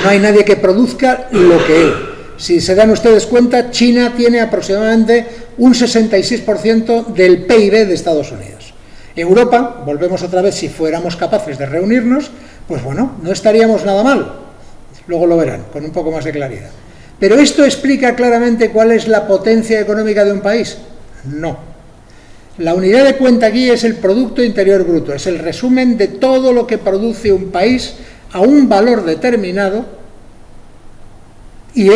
S3: No hay nadie que produzca lo que él. Si se dan ustedes cuenta, China tiene aproximadamente un 66% del PIB de Estados Unidos. Europa, volvemos otra vez, si fuéramos capaces de reunirnos, pues bueno, no estaríamos nada mal. Luego lo verán, con un poco más de claridad. ¿Pero esto explica claramente cuál es la potencia económica de un país? No. La unidad de cuenta aquí es el Producto Interior Bruto, es el resumen de todo lo que produce un país a un valor determinado y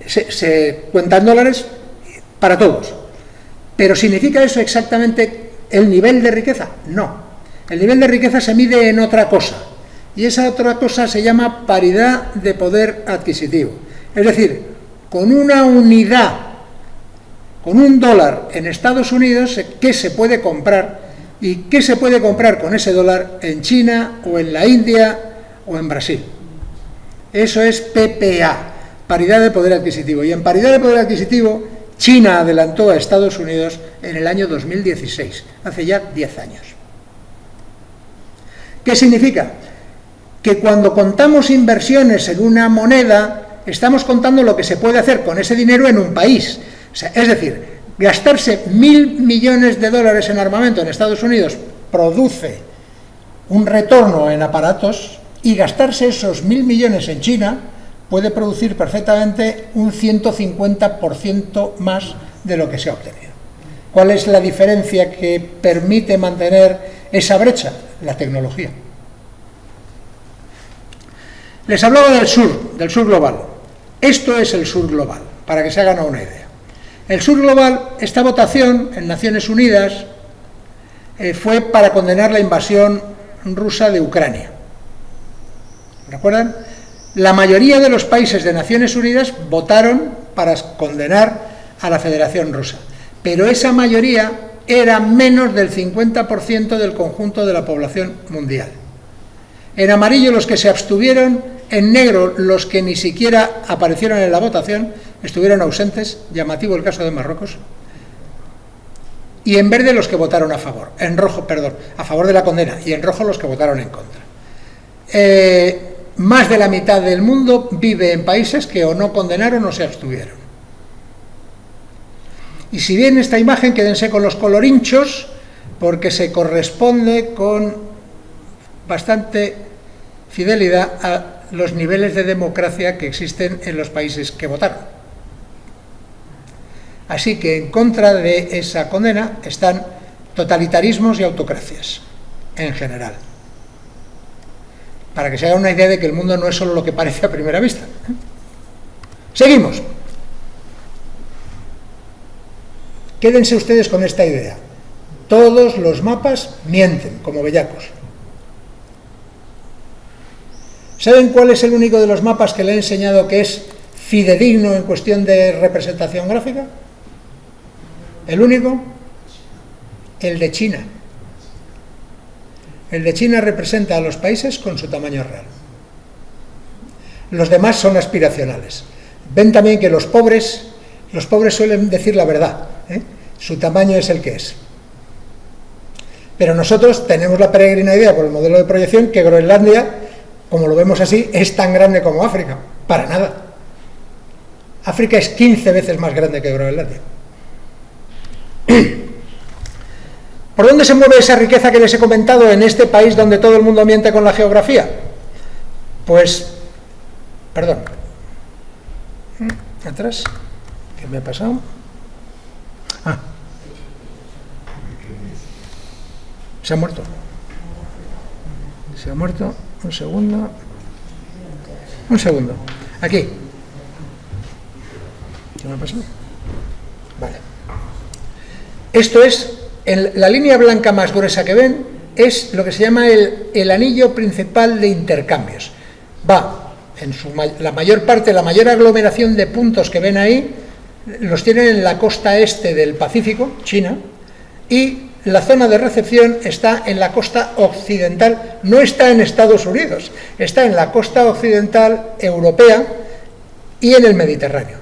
S3: se cuenta en dólares para todos. ¿Pero significa eso exactamente el nivel de riqueza? No. El nivel de riqueza se mide en otra cosa y esa otra cosa se llama paridad de poder adquisitivo. Es decir, con una unidad, con un dólar en Estados Unidos, ¿qué se puede comprar? ¿Y qué se puede comprar con ese dólar en China o en la India o en Brasil? Eso es PPA, paridad de poder adquisitivo. Y en paridad de poder adquisitivo, China adelantó a Estados Unidos en el año 2016, hace ya 10 años. ¿Qué significa? Que cuando contamos inversiones en una moneda, estamos contando lo que se puede hacer con ese dinero en un país. O sea, es decir, gastarse 1.000 millones de dólares en armamento en Estados Unidos produce un retorno en aparatos y gastarse esos 1.000 millones en China puede producir perfectamente un 150% más de lo que se ha obtenido. ¿Cuál es la diferencia que permite mantener esa brecha? La tecnología. Les hablaba del sur global. Esto es el sur global, para que se hagan una idea. El sur global, esta votación en Naciones Unidas fue para condenar la invasión rusa de Ucrania. ¿Recuerdan? La mayoría de los países de Naciones Unidas votaron para condenar a la Federación Rusa, pero esa mayoría era menos del 50% del conjunto de la población mundial. En amarillo los que se abstuvieron, en negro los que ni siquiera aparecieron en la votación, estuvieron ausentes, llamativo el caso de Marruecos, y en verde los que votaron a favor, en rojo, perdón, a favor de la condena, y en rojo los que votaron en contra. Más de la mitad del mundo vive en países que o no condenaron o se abstuvieron. Y si bien esta imagen, quédense con los colorinchos, porque se corresponde con bastante fidelidad a los niveles de democracia que existen en los países que votaron. Así que en contra de esa condena están totalitarismos y autocracias, en general. Para que se hagan una idea de que el mundo no es solo lo que parece a primera vista. Seguimos. Quédense ustedes con esta idea. Todos los mapas mienten, como bellacos. ¿Saben cuál es el único de los mapas que le he enseñado que es fidedigno en cuestión de representación gráfica? ¿El único? El de China. El de China representa a los países con su tamaño real. Los demás son aspiracionales. Ven también que los pobres suelen decir la verdad, ¿eh? Su tamaño es el que es. Pero nosotros tenemos la peregrina idea por el modelo de proyección que Groenlandia, como lo vemos así, es tan grande como África. Para nada. África es 15 veces más grande que Groenlandia. ¿Por dónde se mueve esa riqueza que les he comentado en este país donde todo el mundo miente con la geografía? Pues, perdón, atrás, ¿qué me ha pasado? Se ha muerto. Se ha muerto, un segundo, aquí. ¿Qué me ha pasado? Vale. Esto es la línea blanca más gruesa que ven es lo que se llama el anillo principal de intercambios. Va, la mayor parte, la mayor aglomeración de puntos que ven ahí, los tienen en la costa este del Pacífico, China, y la zona de recepción está en la costa occidental, no está en Estados Unidos, está en la costa occidental europea y en el Mediterráneo.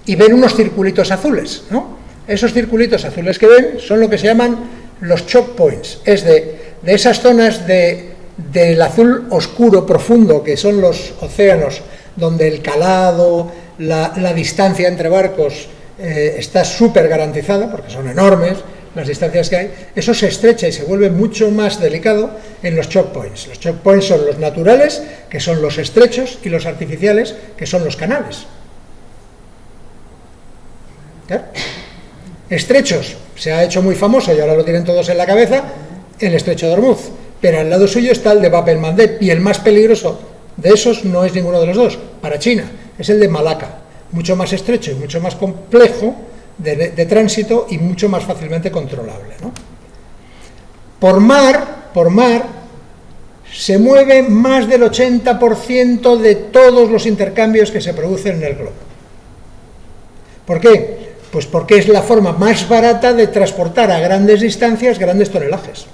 S3: Y ven unos circulitos azules, ¿no? Esos circulitos azules que ven son lo que se llaman los choke points, es de esas zonas del azul oscuro profundo, que son los océanos, donde el calado, la distancia entre barcos está súper garantizada, porque son enormes las distancias que hay. Eso se estrecha y se vuelve mucho más delicado en los choke points. Los choke points son los naturales, que son los estrechos, y los artificiales, que son los canales. ¿Claro? Estrechos, se ha hecho muy famoso y ahora lo tienen todos en la cabeza, el estrecho de Hormuz, pero al lado suyo está el de Bab el-Mandeb, y el más peligroso de esos no es ninguno de los dos, para China, es el de Malaca, mucho más estrecho y mucho más complejo de tránsito y mucho más fácilmente controlable, ¿no? Por mar se mueve más del 80% de todos los intercambios que se producen en el globo. ¿Por qué? Pues porque es la forma más barata de transportar a grandes distancias grandes tonelajes,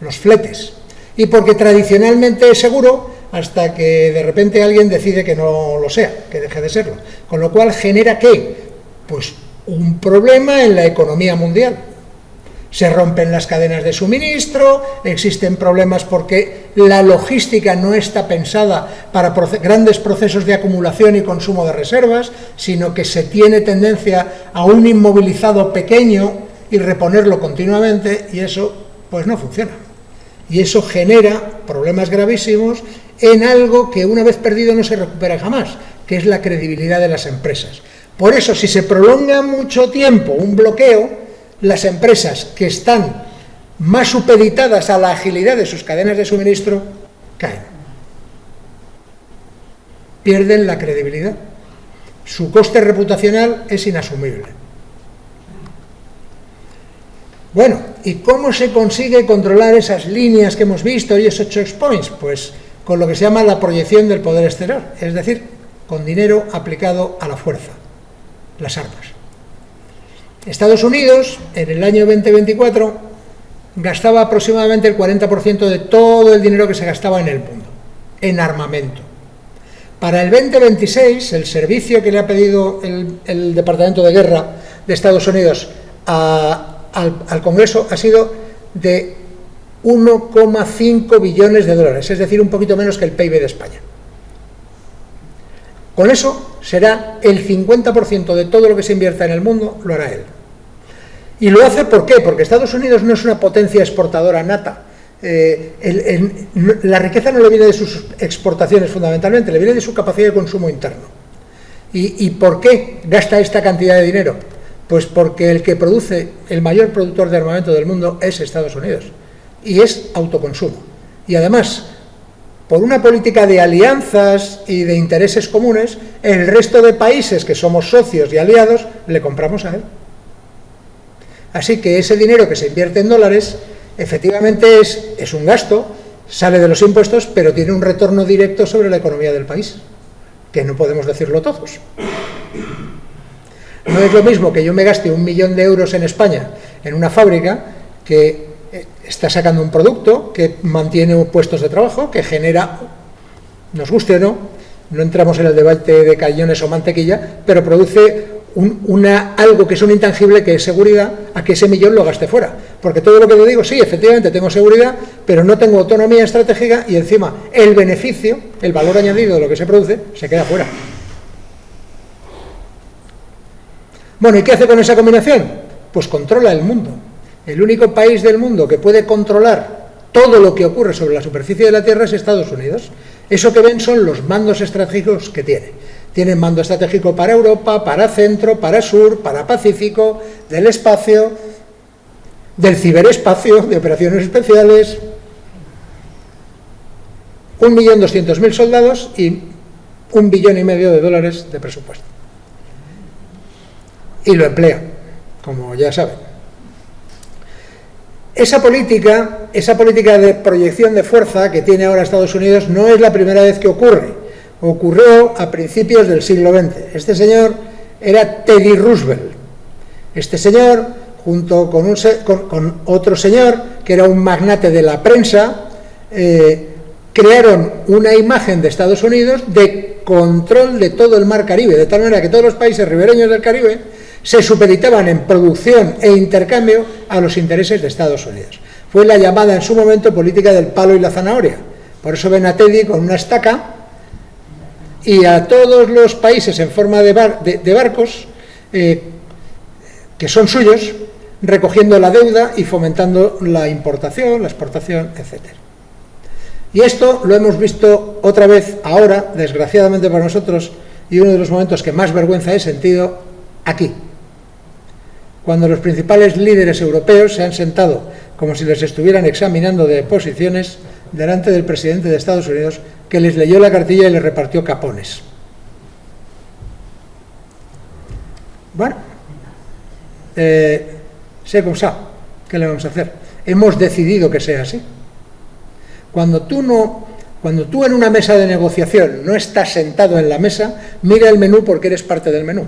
S3: los fletes, y porque tradicionalmente es seguro hasta que de repente alguien decide que no lo sea, que deje de serlo, con lo cual genera ¿qué? Pues un problema en la economía mundial. Se rompen las cadenas de suministro, existen problemas porque la logística no está pensada para grandes procesos de acumulación y consumo de reservas, sino que se tiene tendencia a un inmovilizado pequeño y reponerlo continuamente, y eso pues no funciona. Y eso genera problemas gravísimos en algo que una vez perdido no se recupera jamás, que es la credibilidad de las empresas. Por eso, si se prolonga mucho tiempo un bloqueo, las empresas que están más supeditadas a la agilidad de sus cadenas de suministro caen. Pierden la credibilidad. Su coste reputacional es inasumible. Bueno, ¿y cómo se consigue controlar esas líneas que hemos visto y esos choke points? Pues con lo que se llama la proyección del poder exterior, es decir, con dinero aplicado a la fuerza, las armas. Estados Unidos, en el año 2024, gastaba aproximadamente el 40% de todo el dinero que se gastaba en el mundo, en armamento. Para el 2026, el servicio que le ha pedido el Departamento de Guerra de Estados Unidos al Congreso ha sido de 1,5 billones de dólares, es decir, un poquito menos que el PIB de España. Con eso será el 50% de todo lo que se invierta en el mundo, lo hará él. Y lo hace, ¿por qué? Porque Estados Unidos no es una potencia exportadora nata. La riqueza no le viene de sus exportaciones fundamentalmente, le viene de su capacidad de consumo interno. ¿Y por qué gasta esta cantidad de dinero? Pues porque el que produce, el mayor productor de armamento del mundo es Estados Unidos, y es autoconsumo. Y además, por una política de alianzas y de intereses comunes, el resto de países que somos socios y aliados le compramos a él. Así que ese dinero que se invierte en dólares, efectivamente es un gasto, sale de los impuestos, pero tiene un retorno directo sobre la economía del país, que no podemos decirlo todos. No es lo mismo que yo me gaste 1 millón de euros en España en una fábrica que está sacando un producto, que mantiene puestos de trabajo, que genera, nos guste o no, no entramos en el debate de cañones o mantequilla, pero produce algo que es un intangible, que es seguridad, a que ese millón lo gaste fuera. Porque todo lo que le digo, sí, efectivamente tengo seguridad, pero no tengo autonomía estratégica, y encima el beneficio, el valor añadido de lo que se produce, se queda fuera. Bueno, ¿y qué hace con esa combinación? Pues controla el mundo. El único país del mundo que puede controlar todo lo que ocurre sobre la superficie de la Tierra es Estados Unidos. Eso que ven son los mandos estratégicos que tiene. Tienen mando estratégico para Europa, para Centro, para Sur, para Pacífico, del espacio, del ciberespacio, de operaciones especiales. 1.200.000 soldados y $1,5 billion de dólares de presupuesto. Y lo emplea, como ya saben. esa política de proyección de fuerza que tiene ahora Estados Unidos no es la primera vez que ocurre. Ocurrió a principios del siglo XX. Este señor era Teddy Roosevelt. Este señor, junto con otro señor, que era un magnate de la prensa, crearon una imagen de Estados Unidos de control de todo el mar Caribe, de tal manera que todos los países ribereños del Caribe se supeditaban en producción e intercambio a los intereses de Estados Unidos. Fue la llamada en su momento política del palo y la zanahoria. Por eso ven a Teddy con una estaca y a todos los países en forma de barcos que son suyos, recogiendo la deuda y fomentando la importación, la exportación, etc. Y esto lo hemos visto otra vez ahora, desgraciadamente para nosotros, y uno de los momentos que más vergüenza he sentido, aquí. Cuando los principales líderes europeos se han sentado como si les estuvieran examinando de posiciones delante del presidente de Estados Unidos, que les leyó la cartilla y les repartió capones. Bueno, sé como ça, ¿qué le vamos a hacer? Hemos decidido que sea así. Cuando tú en una mesa de negociación no estás sentado en la mesa, mira el menú porque eres parte del menú.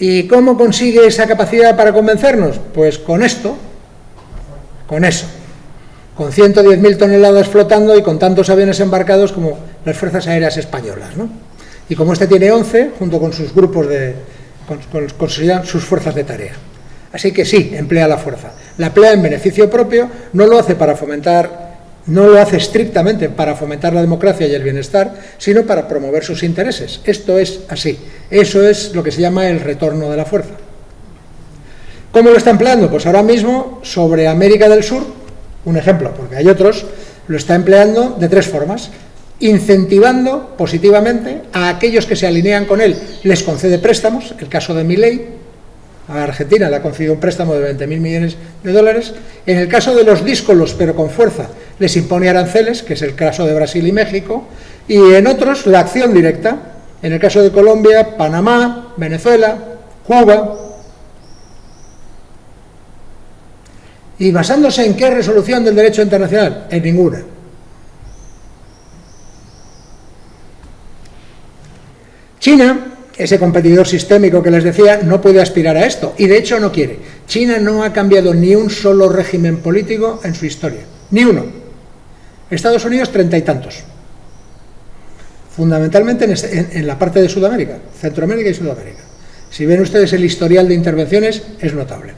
S3: ¿Y cómo consigue esa capacidad para convencernos? Pues con esto, con eso, con 110.000 toneladas flotando y con tantos aviones embarcados como las Fuerzas Aéreas Españolas, ¿no? Y como este tiene 11, junto con sus grupos con sus fuerzas de tarea. Así que sí, emplea la fuerza. La emplea en beneficio propio, no lo hace estrictamente para fomentar la democracia y el bienestar, sino para promover sus intereses. Esto es así. Eso es lo que se llama el retorno de la fuerza. ¿Cómo lo está empleando? Pues ahora mismo, sobre América del Sur, un ejemplo, porque hay otros, lo está empleando de tres formas. Incentivando positivamente a aquellos que se alinean con él, les concede préstamos, el caso de Milei. A Argentina le ha concedido un préstamo de 20.000 millones de dólares. En el caso de los díscolos, pero con fuerza, les impone aranceles, que es el caso de Brasil y México, y en otros la acción directa, en el caso de Colombia, Panamá, Venezuela, Cuba. ¿Y basándose en qué resolución del derecho internacional? En ninguna. China, ese competidor sistémico que les decía, no puede aspirar a esto, y de hecho no quiere. China no ha cambiado ni un solo régimen político en su historia, ni uno. Estados Unidos, 30 y tantos. Fundamentalmente en la parte de Sudamérica, Centroamérica y Sudamérica. Si ven ustedes el historial de intervenciones, es notable.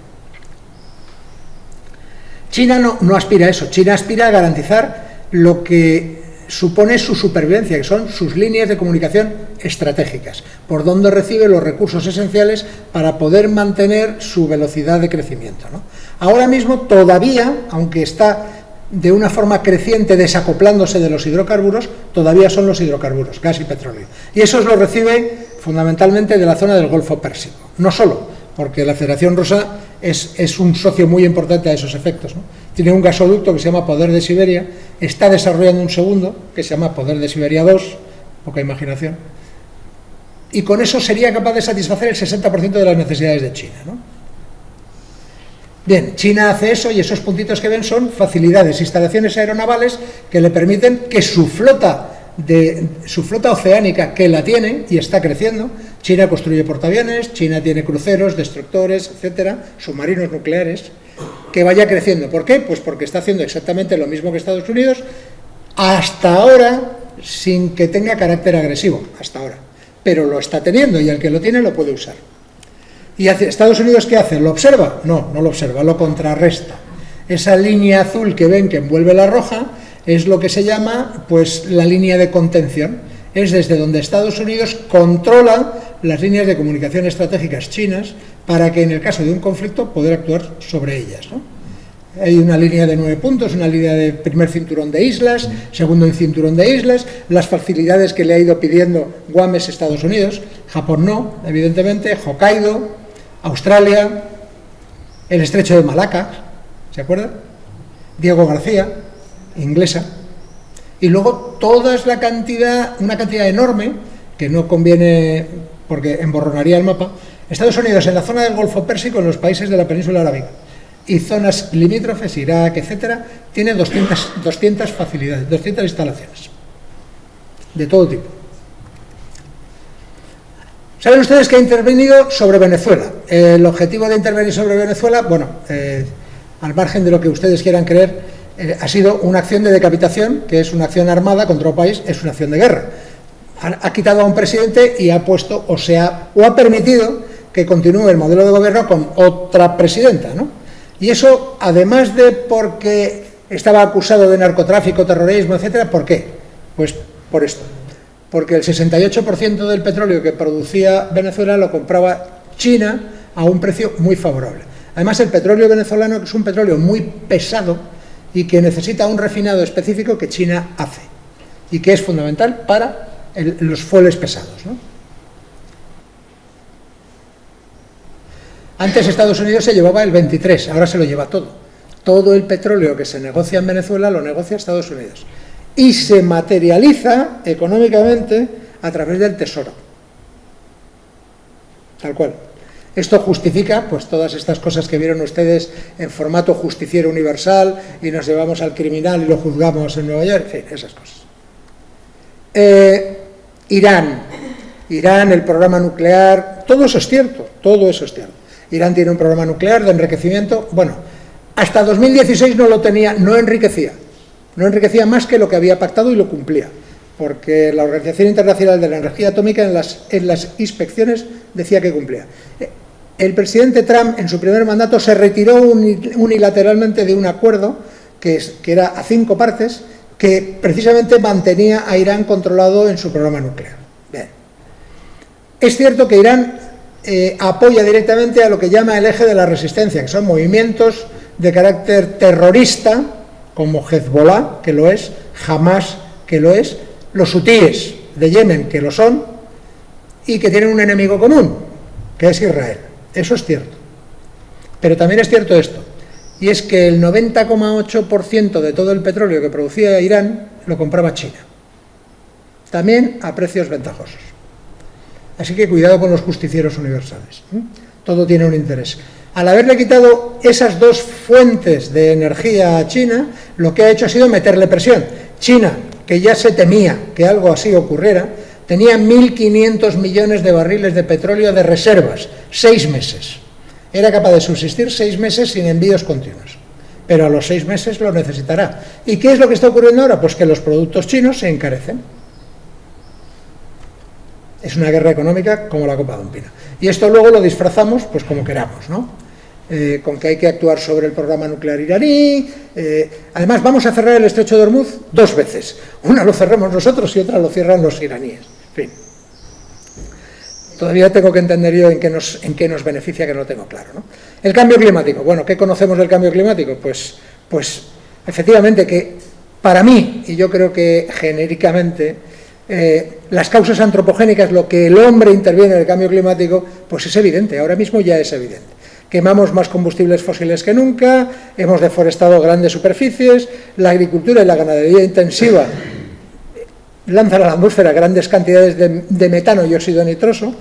S3: China no aspira a eso. China aspira a garantizar lo que supone su supervivencia, que son sus líneas de comunicación estratégicas, por donde recibe los recursos esenciales para poder mantener su velocidad de crecimiento, ¿no? Ahora mismo todavía, aunque está de una forma creciente desacoplándose de los hidrocarburos, todavía son los hidrocarburos, gas y petróleo. Y eso lo recibe fundamentalmente de la zona del Golfo Pérsico. No solo, porque la Federación Rusa es un socio muy importante a esos efectos, ¿no? Tiene un gasoducto que se llama Poder de Siberia, está desarrollando un segundo que se llama Poder de Siberia 2, poca imaginación, y con eso sería capaz de satisfacer el 60% de las necesidades de China, ¿no? Bien, China hace eso y esos puntitos que ven son facilidades, instalaciones aeronavales que le permiten que su flota oceánica, que la tiene y está creciendo. China construye portaaviones, China tiene cruceros, destructores, etcétera, submarinos nucleares, que vaya creciendo. ¿Por qué? Pues porque está haciendo exactamente lo mismo que Estados Unidos, hasta ahora, sin que tenga carácter agresivo, hasta ahora. Pero lo está teniendo y el que lo tiene lo puede usar. ¿Y Estados Unidos qué hace? ¿Lo observa? No, no lo observa, lo contrarresta. Esa línea azul que ven que envuelve la roja es lo que se llama, pues, la línea de contención. Es desde donde Estados Unidos controla las líneas de comunicación estratégicas chinas para que en el caso de un conflicto poder actuar sobre ellas, ¿no? Hay una línea de 9 puntos, una línea de primer cinturón de islas, segundo cinturón de islas, las facilidades que le ha ido pidiendo Guames Estados Unidos, Japón no, evidentemente, Hokkaido, Australia, el estrecho de Malaca, ¿se acuerdan? Diego García, inglesa, y luego toda una cantidad enorme, que no conviene porque emborronaría el mapa, Estados Unidos en la zona del Golfo Pérsico, en los países de la península arábiga y zonas limítrofes, Irak, etcétera, tiene 200 facilidades, 200 instalaciones de todo tipo. ¿Saben ustedes que ha intervenido sobre Venezuela? El objetivo de intervenir sobre Venezuela, bueno, al margen de lo que ustedes quieran creer, ha sido una acción de decapitación, que es una acción armada contra un país, es una acción de guerra. Ha quitado a un presidente y ha puesto, o ha permitido que continúe el modelo de gobierno con otra presidenta, ¿no? Y eso, además de porque estaba acusado de narcotráfico, terrorismo, etcétera, ¿por qué? Pues por esto. Porque el 68% del petróleo que producía Venezuela lo compraba China a un precio muy favorable. Además, el petróleo venezolano es un petróleo muy pesado y que necesita un refinado específico que China hace y que es fundamental para los fueles pesados, ¿no? Antes Estados Unidos se llevaba el 23%, ahora se lo lleva todo. Todo el petróleo que se negocia en Venezuela lo negocia Estados Unidos. Y se materializa económicamente a través del Tesoro. Tal cual. Esto justifica pues todas estas cosas que vieron ustedes en formato justiciero universal y nos llevamos al criminal y lo juzgamos en Nueva York, en fin, esas cosas. Irán, el programa nuclear, todo eso es cierto, todo eso es cierto. Irán tiene un programa nuclear de enriquecimiento, bueno, hasta 2016 no lo tenía, no enriquecía más que lo que había pactado y lo cumplía, porque la Organización Internacional de la Energía Atómica en las inspecciones decía que cumplía. El presidente Trump en su primer mandato se retiró unilateralmente de un acuerdo que era a 5 partes, que precisamente mantenía a Irán controlado en su programa nuclear. Bien. Es cierto que Irán apoya directamente a lo que llama el eje de la resistencia, que son movimientos de carácter terrorista, como Hezbollah, que lo es, Hamas, que lo es, los hutíes de Yemen, que lo son, y que tienen un enemigo común, que es Israel. Eso es cierto. Pero también es cierto esto, y es que el 90,8% de todo el petróleo que producía Irán lo compraba China, también a precios ventajosos. Así que cuidado con los justicieros universales. Todo tiene un interés. Al haberle quitado esas dos fuentes de energía a China, lo que ha hecho ha sido meterle presión. China, que ya se temía que algo así ocurriera, tenía 1.500 millones de barriles de petróleo de reservas, 6 meses. Era capaz de subsistir 6 meses sin envíos continuos. Pero a los 6 meses lo necesitará. ¿Y qué es lo que está ocurriendo ahora? Pues que los productos chinos se encarecen. Es una guerra económica como la copa de un pino. Y esto luego lo disfrazamos pues como queramos, ¿no? Con que hay que actuar sobre el programa nuclear iraní. Además, vamos a cerrar el estrecho de Hormuz 2 veces. Una lo cerramos nosotros y otra lo cierran los iraníes. En fin. Todavía tengo que entender yo en qué nos beneficia, que no lo tengo claro, ¿no? El cambio climático. Bueno, ¿qué conocemos del cambio climático? Pues efectivamente que para mí, y yo creo que genéricamente, las causas antropogénicas, lo que el hombre interviene en el cambio climático, pues es evidente, ahora mismo ya es evidente. Quemamos más combustibles fósiles que nunca, hemos deforestado grandes superficies, la agricultura y la ganadería intensiva lanzan a la atmósfera grandes cantidades de metano y óxido nitroso,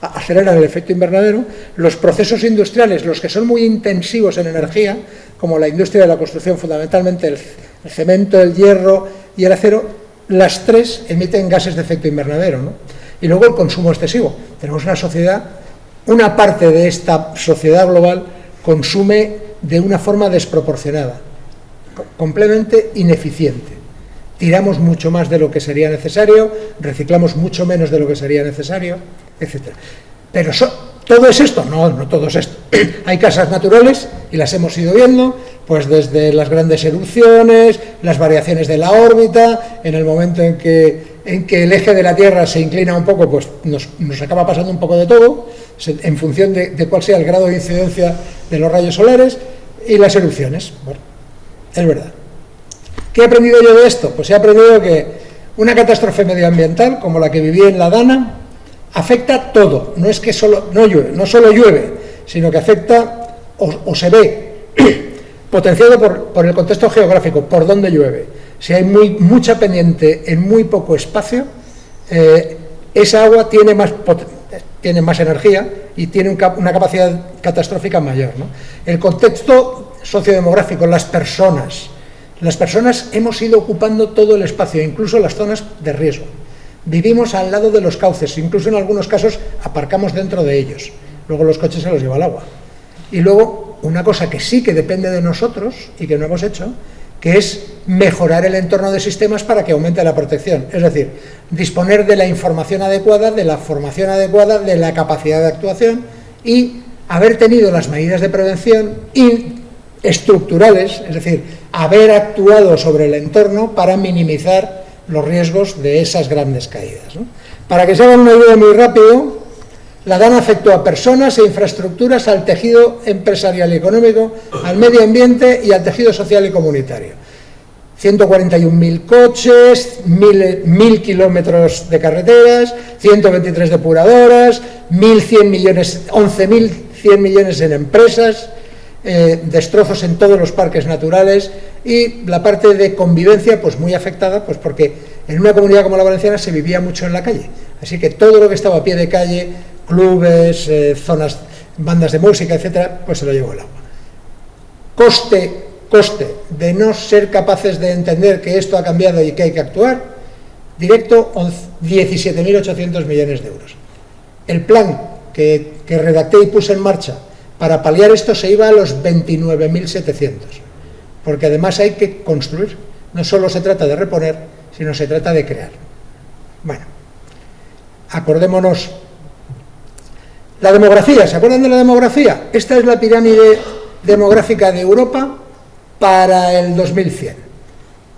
S3: aceleran el efecto invernadero. Los procesos industriales, los que son muy intensivos en energía, como la industria de la construcción, fundamentalmente el cemento, el hierro y el acero, las 3 emiten gases de efecto invernadero, ¿no? Y luego el consumo excesivo. Tenemos una sociedad, una parte de esta sociedad global consume de una forma desproporcionada, completamente ineficiente. Tiramos mucho más de lo que sería necesario, reciclamos mucho menos de lo que sería necesario, etc. Pero ¿todo es esto? No todo es esto. Hay causas naturales, y las hemos ido viendo, pues desde las grandes erupciones, las variaciones de la órbita, en el momento en que el eje de la Tierra se inclina un poco, pues nos acaba pasando un poco de todo, en función de cuál sea el grado de incidencia de los rayos solares, y las erupciones. Bueno, es verdad. ¿Qué he aprendido yo de esto? Pues he aprendido que una catástrofe medioambiental, como la que viví en La Dana, afecta todo. No es que no solo llueve, sino que afecta o se ve potenciado por el contexto geográfico, por dónde llueve. Si hay mucha pendiente en muy poco espacio, esa agua tiene más tiene más energía y tiene una capacidad catastrófica mayor, ¿no? El contexto sociodemográfico, las personas hemos ido ocupando todo el espacio, incluso las zonas de riesgo. Vivimos al lado de los cauces, incluso en algunos casos aparcamos dentro de ellos. Luego los coches se los lleva el agua. Y luego, una cosa que sí que depende de nosotros y que no hemos hecho, que es mejorar el entorno de sistemas para que aumente la protección. Es decir, disponer de la información adecuada, de la formación adecuada, de la capacidad de actuación y haber tenido las medidas de prevención estructurales, es decir, haber actuado sobre el entorno para minimizar los riesgos de esas grandes caídas, ¿no? Para que se hagan una idea muy rápido, la DANA afectó a personas e infraestructuras, al tejido empresarial y económico, al medio ambiente y al tejido social y comunitario. 141.000 coches, 1.000 kilómetros de carreteras, 123 depuradoras, 1.100 millones, 11.100 millones en empresas, destrozos en todos los parques naturales y la parte de convivencia pues muy afectada, pues porque en una comunidad como la valenciana se vivía mucho en la calle, así que todo lo que estaba a pie de calle, clubes, zonas, bandas de música, etcétera, pues se lo llevó el agua. Coste de no ser capaces de entender que esto ha cambiado y que hay que actuar, directo 17.800 millones de euros. El plan que redacté y puse en marcha para paliar esto se iba a los 29.700, porque además hay que construir, no solo se trata de reponer, sino se trata de crear. Bueno, acordémonos. La demografía, ¿se acuerdan de la demografía? Esta es la pirámide demográfica de Europa para el 2100.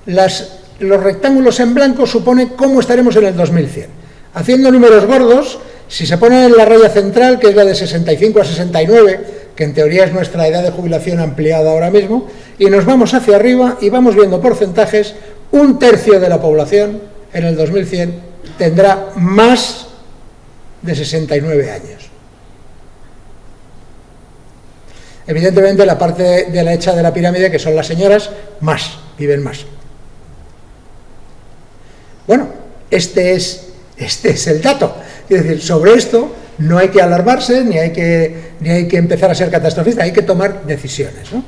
S3: Los rectángulos en blanco suponen cómo estaremos en el 2100. Haciendo números gordos, si se pone en la raya central, que es la de 65 a 69, que en teoría es nuestra edad de jubilación ampliada ahora mismo, y nos vamos hacia arriba y vamos viendo porcentajes, 1/3 de la población en el 2100 tendrá más de 69 años. Evidentemente la parte de la derecha de la pirámide, que son las señoras, viven más. Bueno, este es el dato. Es decir, sobre esto no hay que alarmarse, ni hay que empezar a ser catastrofista, hay que tomar decisiones, ¿no?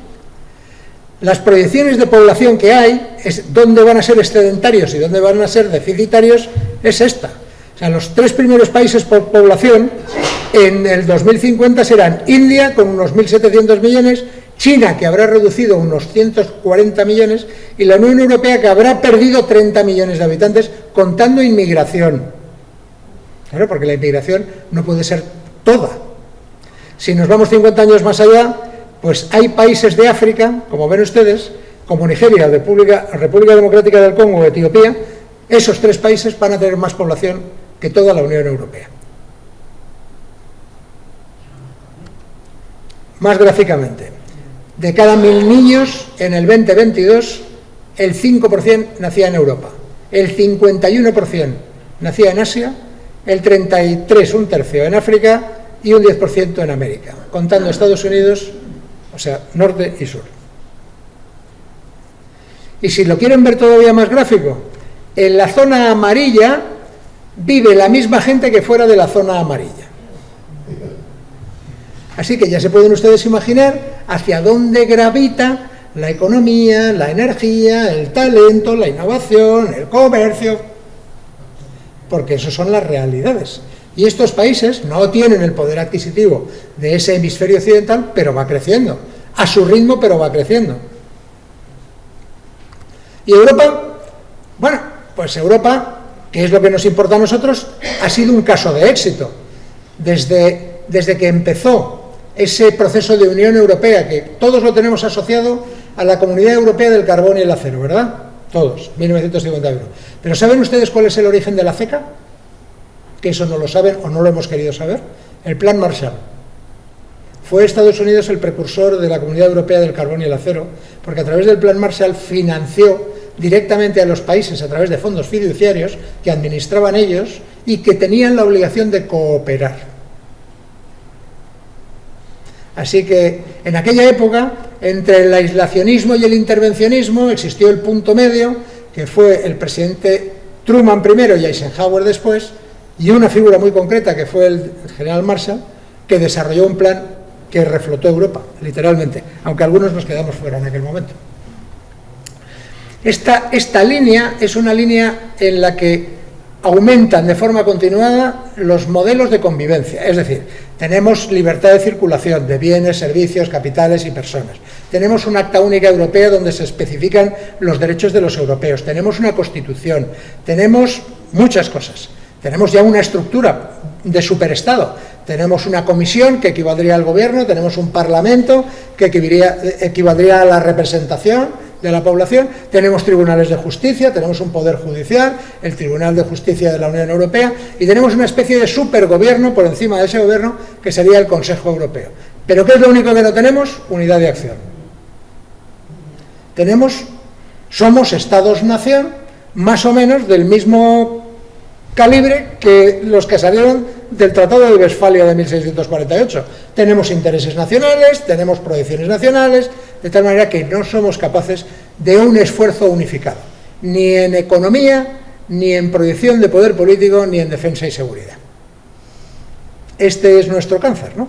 S3: Las proyecciones de población que hay, dónde van a ser excedentarios y dónde van a ser deficitarios, es esta. O sea, los 3 primeros países por población en el 2050 serán India, con unos 1.700 millones, China, que habrá reducido unos 140 millones, y la Unión Europea, que habrá perdido 30 millones de habitantes, contando inmigración. Claro, porque la inmigración no puede ser toda. Si nos vamos 50 años más allá, pues hay países de África, como ven ustedes, como Nigeria, República Democrática del Congo o Etiopía. Esos 3 países van a tener más población que toda la Unión Europea. Más gráficamente, de cada 1.000 niños en el 2022, el 5% nacía en Europa, el 51% nacía en Asia, el 33%, 1/3 en África y un 10% en América, contando Estados Unidos, o sea, norte y sur. Y si lo quieren ver todavía más gráfico, en la zona amarilla vive la misma gente que fuera de la zona amarilla. Así que ya se pueden ustedes imaginar hacia dónde gravita la economía, la energía, el talento, la innovación, el comercio, porque esas son las realidades. Y estos países no tienen el poder adquisitivo de ese hemisferio occidental, pero va creciendo, a su ritmo, pero va creciendo. ¿Y Europa? Bueno, pues Europa, que es lo que nos importa a nosotros, ha sido un caso de éxito. Desde que empezó ese proceso de Unión Europea, que todos lo tenemos asociado a la Comunidad Europea del Carbón y el Acero, ¿verdad? Todos, 1951. Pero ¿saben ustedes cuál es el origen de la CECA? Que eso no lo saben o no lo hemos querido saber. El Plan Marshall. Fue Estados Unidos el precursor de la Comunidad Europea del Carbón y el Acero, porque a través del Plan Marshall financió directamente a los países a través de fondos fiduciarios que administraban ellos y que tenían la obligación de cooperar. Así que en aquella época, entre el aislacionismo y el intervencionismo, existió el punto medio, que fue el presidente Truman primero y Eisenhower después, y una figura muy concreta que fue el general Marshall, que desarrolló un plan que reflotó Europa, literalmente, aunque algunos nos quedamos fuera en aquel momento. Esta línea es una línea en la que aumentan de forma continuada los modelos de convivencia, es decir, tenemos libertad de circulación de bienes, servicios, capitales y personas. Tenemos un acta única europea donde se especifican los derechos de los europeos. Tenemos una constitución. Tenemos muchas cosas. Tenemos ya una estructura de superestado. Tenemos una comisión que equivaldría al gobierno. Tenemos un parlamento que equivaldría a la representación de la población. Tenemos tribunales de justicia. Tenemos un poder judicial, el Tribunal de Justicia de la Unión Europea. Y tenemos una especie de supergobierno por encima de ese gobierno que sería el Consejo Europeo. ¿Pero qué es lo único que no tenemos? Unidad de acción. Somos estados-nación más o menos del mismo calibre que los que salieron del Tratado de Westfalia de 1648. Tenemos intereses nacionales, tenemos proyecciones nacionales, de tal manera que no somos capaces de un esfuerzo unificado, ni en economía, ni en proyección de poder político, ni en defensa y seguridad. Este es nuestro cáncer, ¿no?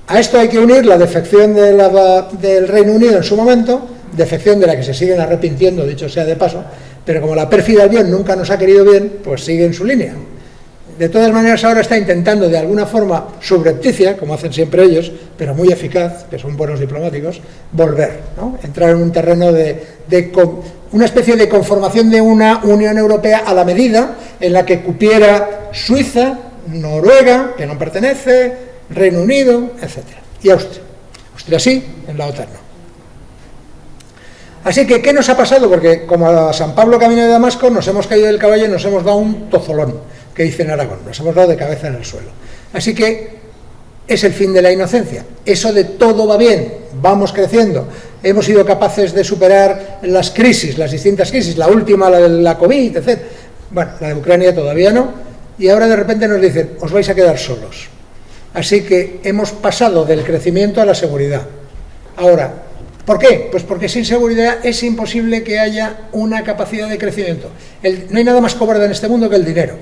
S3: A esto hay que unir la defección del Reino Unido en su momento, defección de la que se siguen arrepintiendo, dicho sea de paso, pero como la pérfida Albión nunca nos ha querido bien, pues sigue en su línea. De todas maneras, ahora está intentando de alguna forma subrepticia, como hacen siempre ellos, pero muy eficaz, que son buenos diplomáticos, volver, ¿no? Entrar en un terreno de una especie de conformación de una Unión Europea a la medida en la que cupiera Suiza, Noruega, que no pertenece, Reino Unido, etc. Y Austria. Austria sí, en la OTAN no. Así que, ¿qué nos ha pasado? Porque como a San Pablo camino de Damasco nos hemos caído del caballo y nos hemos dado un tozolón, que dice en Aragón, nos hemos dado de cabeza en el suelo. Así que es el fin de la inocencia. Eso de todo va bien, vamos creciendo, hemos sido capaces de superar las crisis, las distintas crisis, la última, la de la COVID, etc. Bueno, la de Ucrania todavía no, y ahora de repente nos dicen, os vais a quedar solos. Así que hemos pasado del crecimiento a la seguridad. Ahora, ¿por qué? Pues porque sin seguridad es imposible que haya una capacidad de crecimiento. No hay nada más cobarde en este mundo que el dinero.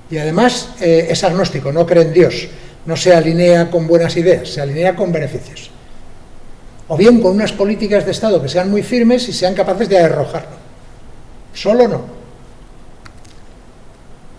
S3: Y además es agnóstico, no cree en Dios, no se alinea con buenas ideas, se alinea con beneficios. O bien con unas políticas de Estado que sean muy firmes y sean capaces de arrojarlo. Solo no.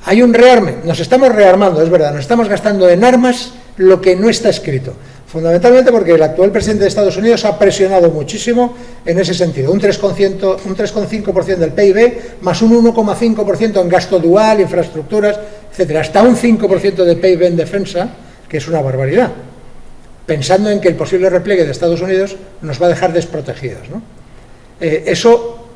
S3: Hay un rearme, nos estamos rearmando, es verdad, nos estamos gastando en armas lo que no está escrito. Fundamentalmente porque el actual presidente de Estados Unidos ha presionado muchísimo en ese sentido. Un 3,5% del PIB, más un 1,5% en gasto dual, infraestructuras, etcétera. Hasta un 5% del PIB en defensa, que es una barbaridad. Pensando en que el posible repliegue de Estados Unidos nos va a dejar desprotegidos, ¿no? Eso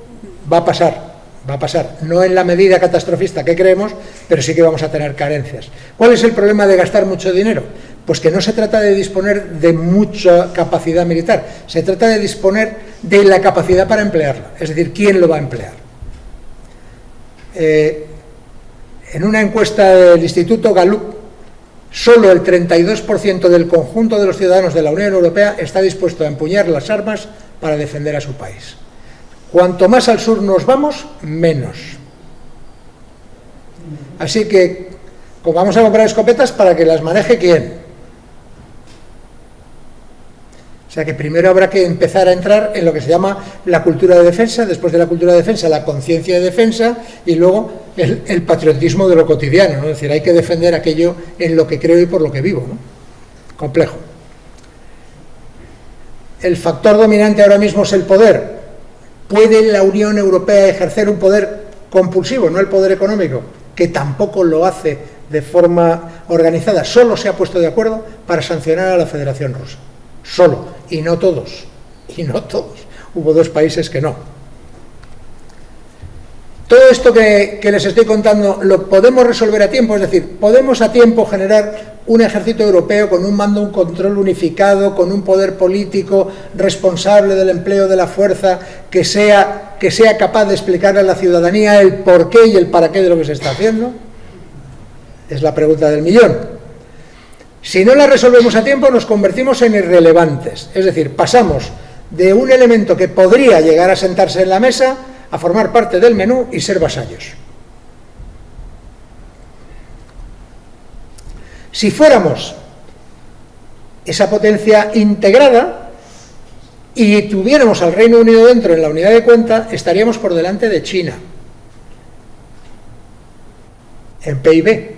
S3: va a pasar. Va a pasar, no en la medida catastrofista que creemos, pero sí que vamos a tener carencias. ¿Cuál es el problema de gastar mucho dinero? Pues que no se trata de disponer de mucha capacidad militar, se trata de disponer de la capacidad para emplearla, es decir, ¿quién lo va a emplear? En una encuesta del Instituto Gallup, solo el 32% del conjunto de los ciudadanos de la Unión Europea está dispuesto a empuñar las armas para defender a su país. Cuanto más al sur nos vamos, menos. Así que, como vamos a comprar escopetas, ¿para que las maneje quién? O sea que primero habrá que empezar a entrar en lo que se llama la cultura de defensa, después de la cultura de defensa, la conciencia de defensa, y luego el patriotismo de lo cotidiano, ¿no? Es decir, hay que defender aquello en lo que creo y por lo que vivo, ¿no? Complejo. El factor dominante ahora mismo es el poder. ¿Puede la Unión Europea ejercer un poder compulsivo, no el poder económico? Que tampoco lo hace de forma organizada. Solo se ha puesto de acuerdo para sancionar a la Federación Rusa. Solo. Y no todos. Y no todos. Hubo 2 países que no. Todo esto que les estoy contando lo podemos resolver a tiempo, es decir, podemos a tiempo generar un ejército europeo con un mando, un control unificado, con un poder político responsable del empleo de la fuerza, que sea capaz de explicarle a la ciudadanía el porqué y el para qué de lo que se está haciendo. Es la pregunta del millón. Si no la resolvemos a tiempo, nos convertimos en irrelevantes, es decir, pasamos de un elemento que podría llegar a sentarse en la mesa a formar parte del menú y ser vasallos. Si fuéramos esa potencia integrada y tuviéramos al Reino Unido dentro en la unidad de cuenta, estaríamos por delante de China en PIB,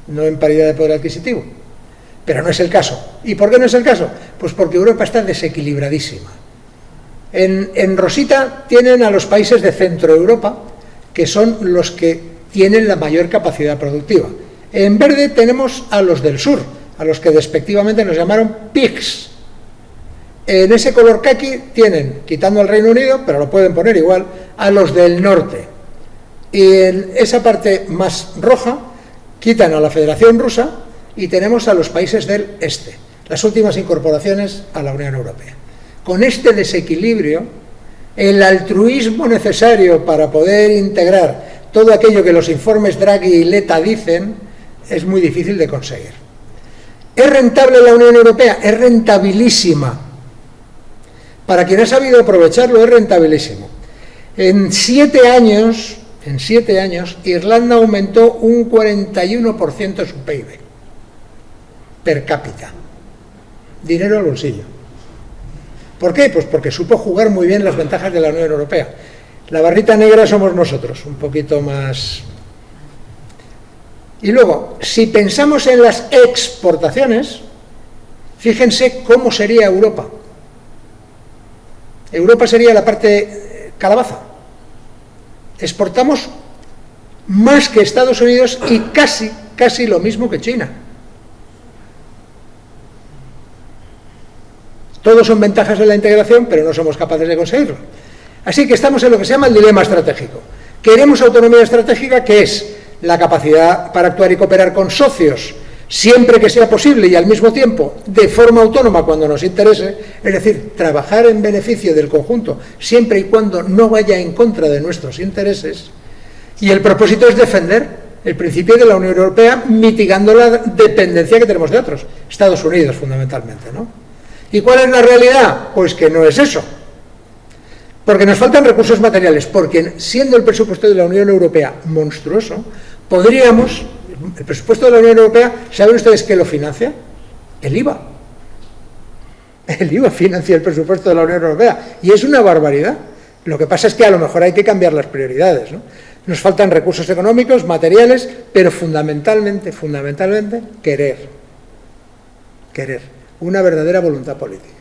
S3: no en paridad de poder adquisitivo. Pero no es el caso. ¿Y por qué no es el caso? Pues porque Europa está desequilibradísima. En rosita tienen a los países de Centro Europa, que son los que tienen la mayor capacidad productiva. En verde tenemos a los del sur, a los que despectivamente nos llamaron pigs. En ese color caqui tienen, quitando al Reino Unido, pero lo pueden poner igual, a los del norte. Y en esa parte más roja quitan a la Federación Rusa y tenemos a los países del este, las últimas incorporaciones a la Unión Europea. Con este desequilibrio, el altruismo necesario para poder integrar todo aquello que los informes Draghi y Letta dicen es muy difícil de conseguir. ¿Es rentable la Unión Europea? Es rentabilísima. Para quien ha sabido aprovecharlo, es rentabilísimo. En 7 años, Irlanda aumentó un 41% su PIB per cápita. Dinero al bolsillo. ¿Por qué? Pues porque supo jugar muy bien las ventajas de la Unión Europea. La barrita negra somos nosotros, un poquito más. Y luego, si pensamos en las exportaciones, fíjense cómo sería Europa. Europa sería la parte calabaza. Exportamos más que Estados Unidos y casi lo mismo que China. Todos son ventajas de la integración, pero no somos capaces de conseguirlo. Así que estamos en lo que se llama el dilema estratégico. Queremos autonomía estratégica, que es la capacidad para actuar y cooperar con socios, siempre que sea posible y al mismo tiempo de forma autónoma cuando nos interese, es decir, trabajar en beneficio del conjunto, siempre y cuando no vaya en contra de nuestros intereses. Y el propósito es defender el principio de la Unión Europea, mitigando la dependencia que tenemos de otros, Estados Unidos fundamentalmente, ¿no? ¿Y cuál es la realidad? Pues que no es eso. Porque nos faltan recursos materiales, porque siendo el presupuesto de la Unión Europea monstruoso, podríamos, el presupuesto de la Unión Europea, ¿saben ustedes qué lo financia? El IVA. El IVA financia el presupuesto de la Unión Europea, y es una barbaridad. Lo que pasa es que a lo mejor hay que cambiar las prioridades, ¿no? Nos faltan recursos económicos, materiales, pero fundamentalmente, querer. Una verdadera voluntad política.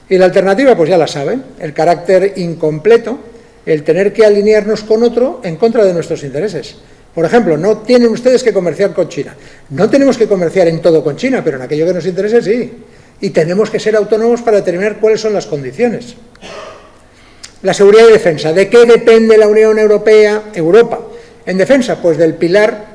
S3: Y la alternativa, pues ya la saben, el carácter incompleto, el tener que alinearnos con otro en contra de nuestros intereses. Por ejemplo, no tienen ustedes que comerciar con China. No tenemos que comerciar en todo con China, pero en aquello que nos interese sí. Y tenemos que ser autónomos para determinar cuáles son las condiciones. La seguridad y defensa. ¿De qué depende la Unión Europea, Europa? En defensa, pues del pilar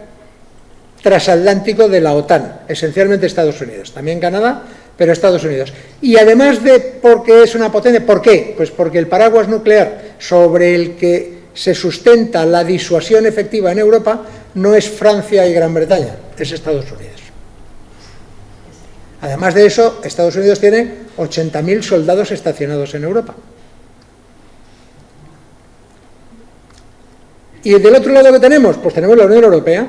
S3: transatlántico de la OTAN, esencialmente Estados Unidos, también Canadá, pero Estados Unidos. Y además de porque es una potencia, ¿por qué? Pues porque el paraguas nuclear sobre el que se sustenta la disuasión efectiva en Europa no es Francia y Gran Bretaña, es Estados Unidos. Además de eso, Estados Unidos tiene 80.000 soldados estacionados en Europa. Y del otro lado que tenemos, pues tenemos la Unión Europea,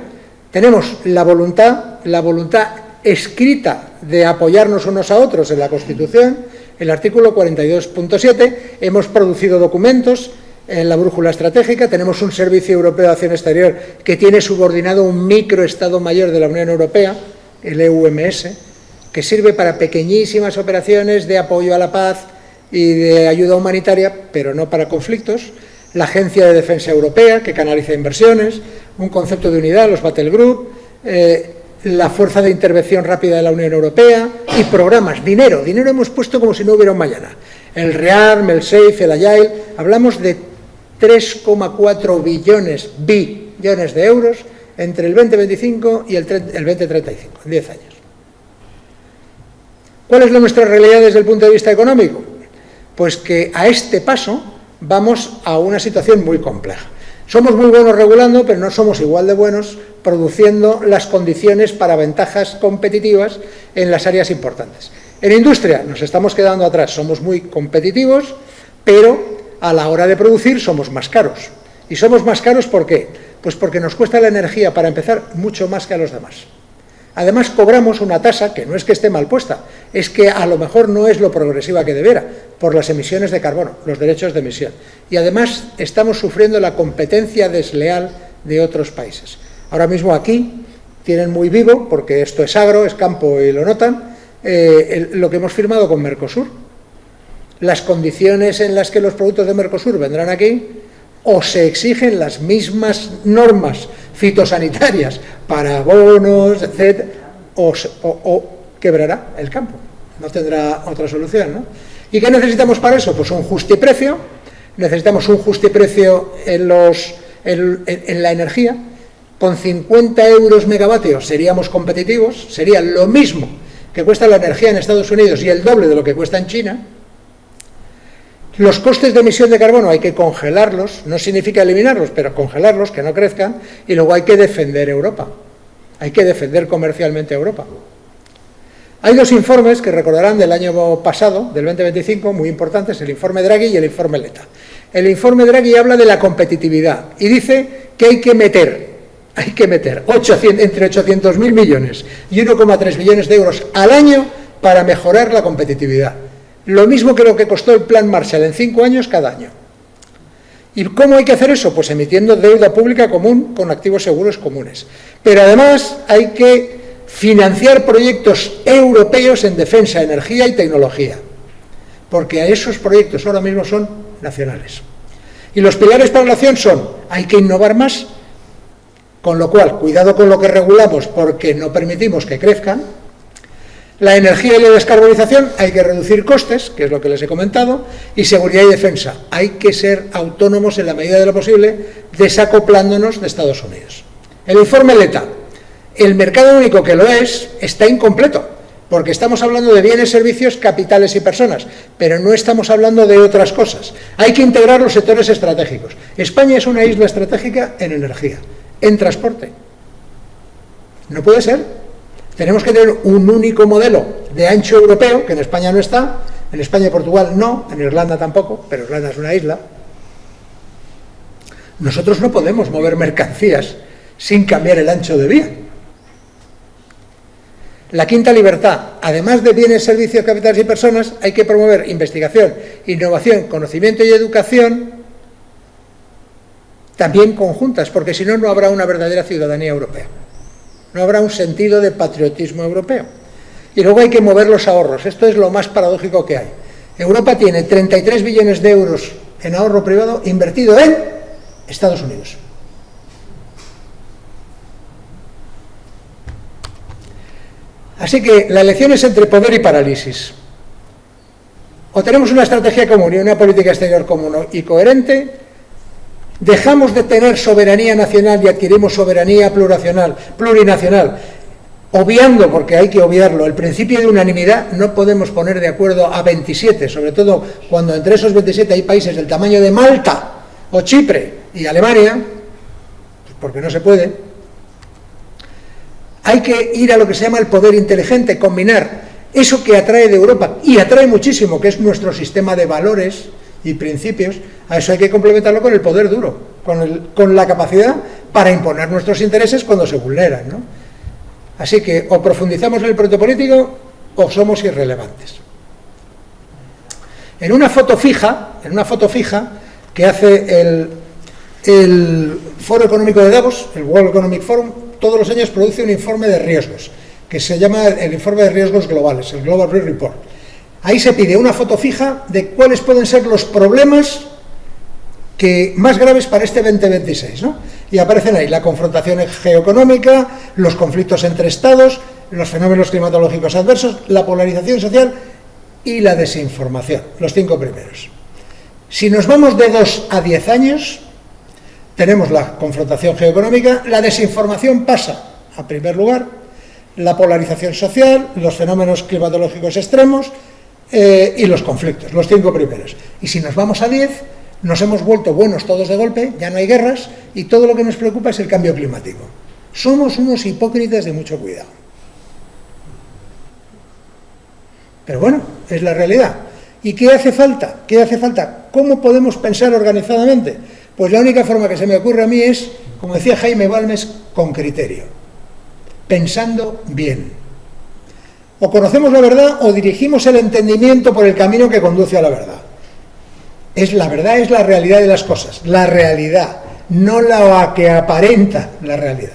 S3: tenemos la voluntad escrita de apoyarnos unos a otros en la Constitución, el artículo 42.7, hemos producido documentos en la brújula estratégica, tenemos un Servicio Europeo de Acción Exterior que tiene subordinado un microestado mayor de la Unión Europea, el EUMS, que sirve para pequeñísimas operaciones de apoyo a la paz y de ayuda humanitaria, pero no para conflictos, la Agencia de Defensa Europea, que canaliza inversiones, un concepto de unidad, los Battle Group, la Fuerza de Intervención Rápida de la Unión Europea y programas, dinero hemos puesto como si no hubiera un mañana. El REARM, el SAFE, el Agile, hablamos de 3,4 billones de euros entre el 2025 y el 2035, en 10 años. ¿Cuál es nuestra realidad desde el punto de vista económico? Pues que a este paso vamos a una situación muy compleja. Somos muy buenos regulando, pero no somos igual de buenos produciendo las condiciones para ventajas competitivas en las áreas importantes. En industria nos estamos quedando atrás, somos muy competitivos, pero a la hora de producir somos más caros. ¿Y somos más caros por qué? Pues porque nos cuesta la energía, para empezar, mucho más que a los demás. Además, cobramos una tasa que no es que esté mal puesta, es que a lo mejor no es lo progresiva que debiera, por las emisiones de carbono, los derechos de emisión. Y además estamos sufriendo la competencia desleal de otros países. Ahora mismo aquí tienen muy vivo, porque esto es agro, es campo y lo notan, lo que hemos firmado con Mercosur. Las condiciones en las que los productos de Mercosur vendrán aquí, o se exigen las mismas normas fitosanitarias para abonos, etc., o quebrará el campo. No tendrá otra solución, ¿no? ¿Y qué necesitamos para eso? Pues un justiprecio. Necesitamos un justiprecio en la energía. Con 50 euros megavatios seríamos competitivos, sería lo mismo que cuesta la energía en Estados Unidos y el doble de lo que cuesta en China. Los costes de emisión de carbono hay que congelarlos, no significa eliminarlos, pero congelarlos, que no crezcan, y luego hay que defender Europa, hay que defender comercialmente a Europa. Hay dos informes que recordarán del año pasado, del 2025, muy importantes, el informe Draghi y el informe Letta. El informe Draghi habla de la competitividad y dice que hay que meter entre 800.000 millones y 1,3 billones de euros al año para mejorar la competitividad. Lo mismo que lo que costó el Plan Marshall en 5 años cada año. ¿Y cómo hay que hacer eso? Pues emitiendo deuda pública común con activos seguros comunes. Pero además hay que financiar proyectos europeos en defensa, energía y tecnología. Porque esos proyectos ahora mismo son nacionales. Y los pilares para la acción son, hay que innovar más, con lo cual, cuidado con lo que regulamos porque no permitimos que crezcan. La energía y la descarbonización, hay que reducir costes, que es lo que les he comentado, y seguridad y defensa. Hay que ser autónomos en la medida de lo posible, desacoplándonos de Estados Unidos. El informe Letta, el mercado único que lo es, está incompleto, porque estamos hablando de bienes, servicios, capitales y personas, pero no estamos hablando de otras cosas. Hay que integrar los sectores estratégicos. España es una isla estratégica en energía, en transporte. No puede ser. Tenemos que tener un único modelo de ancho europeo, que en España no está, en España y Portugal no, en Irlanda tampoco, pero Irlanda es una isla. Nosotros no podemos mover mercancías sin cambiar el ancho de vía. La quinta libertad, además de bienes, servicios, capitales y personas, hay que promover investigación, innovación, conocimiento y educación, también conjuntas, porque si no, no habrá una verdadera ciudadanía europea. No habrá un sentido de patriotismo europeo. Y luego hay que mover los ahorros. Esto es lo más paradójico que hay. Europa tiene 33 billones de euros en ahorro privado invertido en Estados Unidos. Así que la elección es entre poder y parálisis. O tenemos una estrategia común y una política exterior común y coherente, dejamos de tener soberanía nacional y adquirimos soberanía plurinacional, obviando, porque hay que obviarlo, el principio de unanimidad. No podemos poner de acuerdo a 27, sobre todo cuando entre esos 27 hay países del tamaño de Malta o Chipre y Alemania, porque no se puede. Hay que ir a lo que se llama el poder inteligente, combinar eso que atrae de Europa, y atrae muchísimo, que es nuestro sistema de valores y principios. A eso hay que complementarlo con el poder duro, con la capacidad para imponer nuestros intereses cuando se vulneran, ¿no? Así que o profundizamos en el proyecto político o somos irrelevantes. En una foto fija que hace el Foro Económico de Davos, el World Economic Forum, todos los años produce un informe de riesgos, que se llama el informe de riesgos globales, el Global Risk Report. Ahí se pide una foto fija de cuáles pueden ser los problemas más graves para este 2026, ¿no? Y aparecen ahí la confrontación geoeconómica, los conflictos entre estados, los fenómenos climatológicos adversos, la polarización social y la desinformación, los 5 primeros. Si nos vamos de 2 a 10 años, tenemos la confrontación geoeconómica, la desinformación pasa a primer lugar, la polarización social, los fenómenos climatológicos extremos y los conflictos, los 5 primeros. Y si nos vamos a 10, nos hemos vuelto buenos todos de golpe, ya no hay guerras y todo lo que nos preocupa es el cambio climático. Somos unos hipócritas de mucho cuidado. Pero bueno, es la realidad. ¿Y qué hace falta? ¿Qué hace falta? ¿Cómo podemos pensar organizadamente? Pues la única forma que se me ocurre a mí es, como decía Jaime Balmes, con criterio. pensando bien. O conocemos la verdad o dirigimos el entendimiento por el camino que conduce a la verdad. La verdad es la realidad de las cosas, la realidad, no la que aparenta la realidad.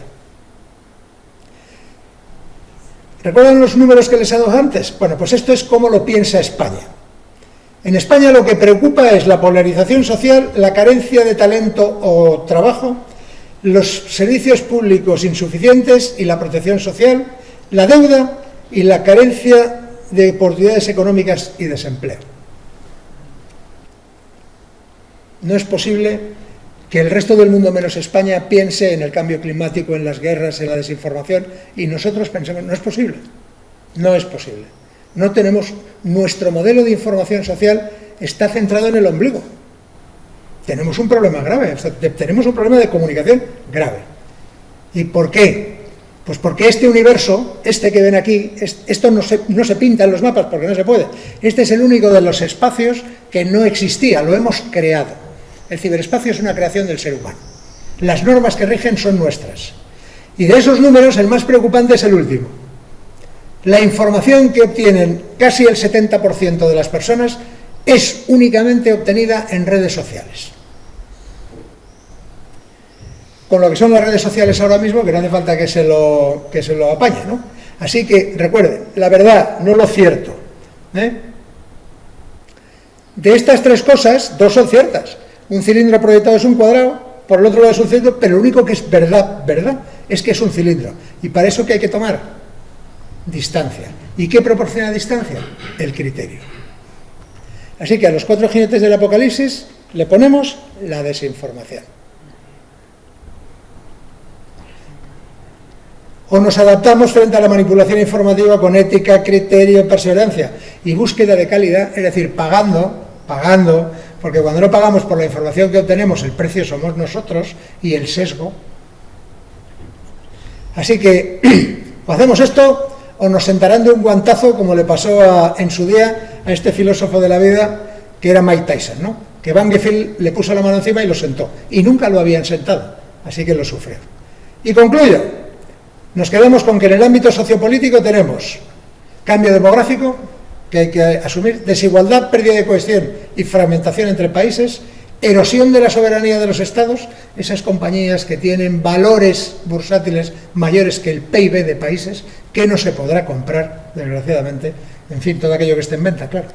S3: ¿Recuerdan los números que les he dado antes? Bueno, pues esto es cómo lo piensa España. En España lo que preocupa es la polarización social, la carencia de talento o trabajo, los servicios públicos insuficientes y la protección social, la deuda y la carencia de oportunidades económicas y desempleo. No es posible que el resto del mundo menos España piense en el cambio climático, en las guerras, en la desinformación, y nosotros pensemos, no es posible, no es posible. No tenemos, nuestro modelo de información social está centrado en el ombligo. Tenemos un problema grave, tenemos un problema de comunicación grave. ¿Y por qué? Pues porque este universo, este que ven aquí, esto no se pinta en los mapas porque no se puede. Este es el único de los espacios que no existía, lo hemos creado. El ciberespacio es una creación del ser humano. Las normas que rigen son nuestras. Y de esos números, el más preocupante es el último. La información que obtienen casi el 70% de las personas es únicamente obtenida en redes sociales. Con lo que son las redes sociales ahora mismo, que no hace falta que se lo apañe, ¿no? Así que, recuerden, la verdad, no lo cierto. De estas tres cosas, dos son ciertas. Un cilindro proyectado es un cuadrado, por el otro lado es un cilindro, pero lo único que es verdad, es que es un cilindro. Y para eso, ¿qué hay que tomar? Distancia. ¿Y qué proporciona distancia? El criterio. Así que a los 4 jinetes del Apocalipsis le ponemos la desinformación. O nos adaptamos frente a la manipulación informativa con ética, criterio, perseverancia y búsqueda de calidad, es decir, pagando, porque cuando no pagamos por la información que obtenemos, el precio somos nosotros y el sesgo. Así que o hacemos esto o nos sentarán de un guantazo, como le pasó en su día a este filósofo de la vida que era Mike Tyson, ¿no? Que Van Gefil le puso la mano encima y lo sentó, y nunca lo habían sentado, así que lo sufrió. Y concluyo, nos quedamos con que en el ámbito sociopolítico tenemos cambio demográfico, que hay que asumir, desigualdad, pérdida de cohesión y fragmentación entre países, erosión de la soberanía de los estados, esas compañías que tienen valores bursátiles mayores que el PIB de países, que no se podrá comprar, desgraciadamente, en fin, todo aquello que esté en venta, claro.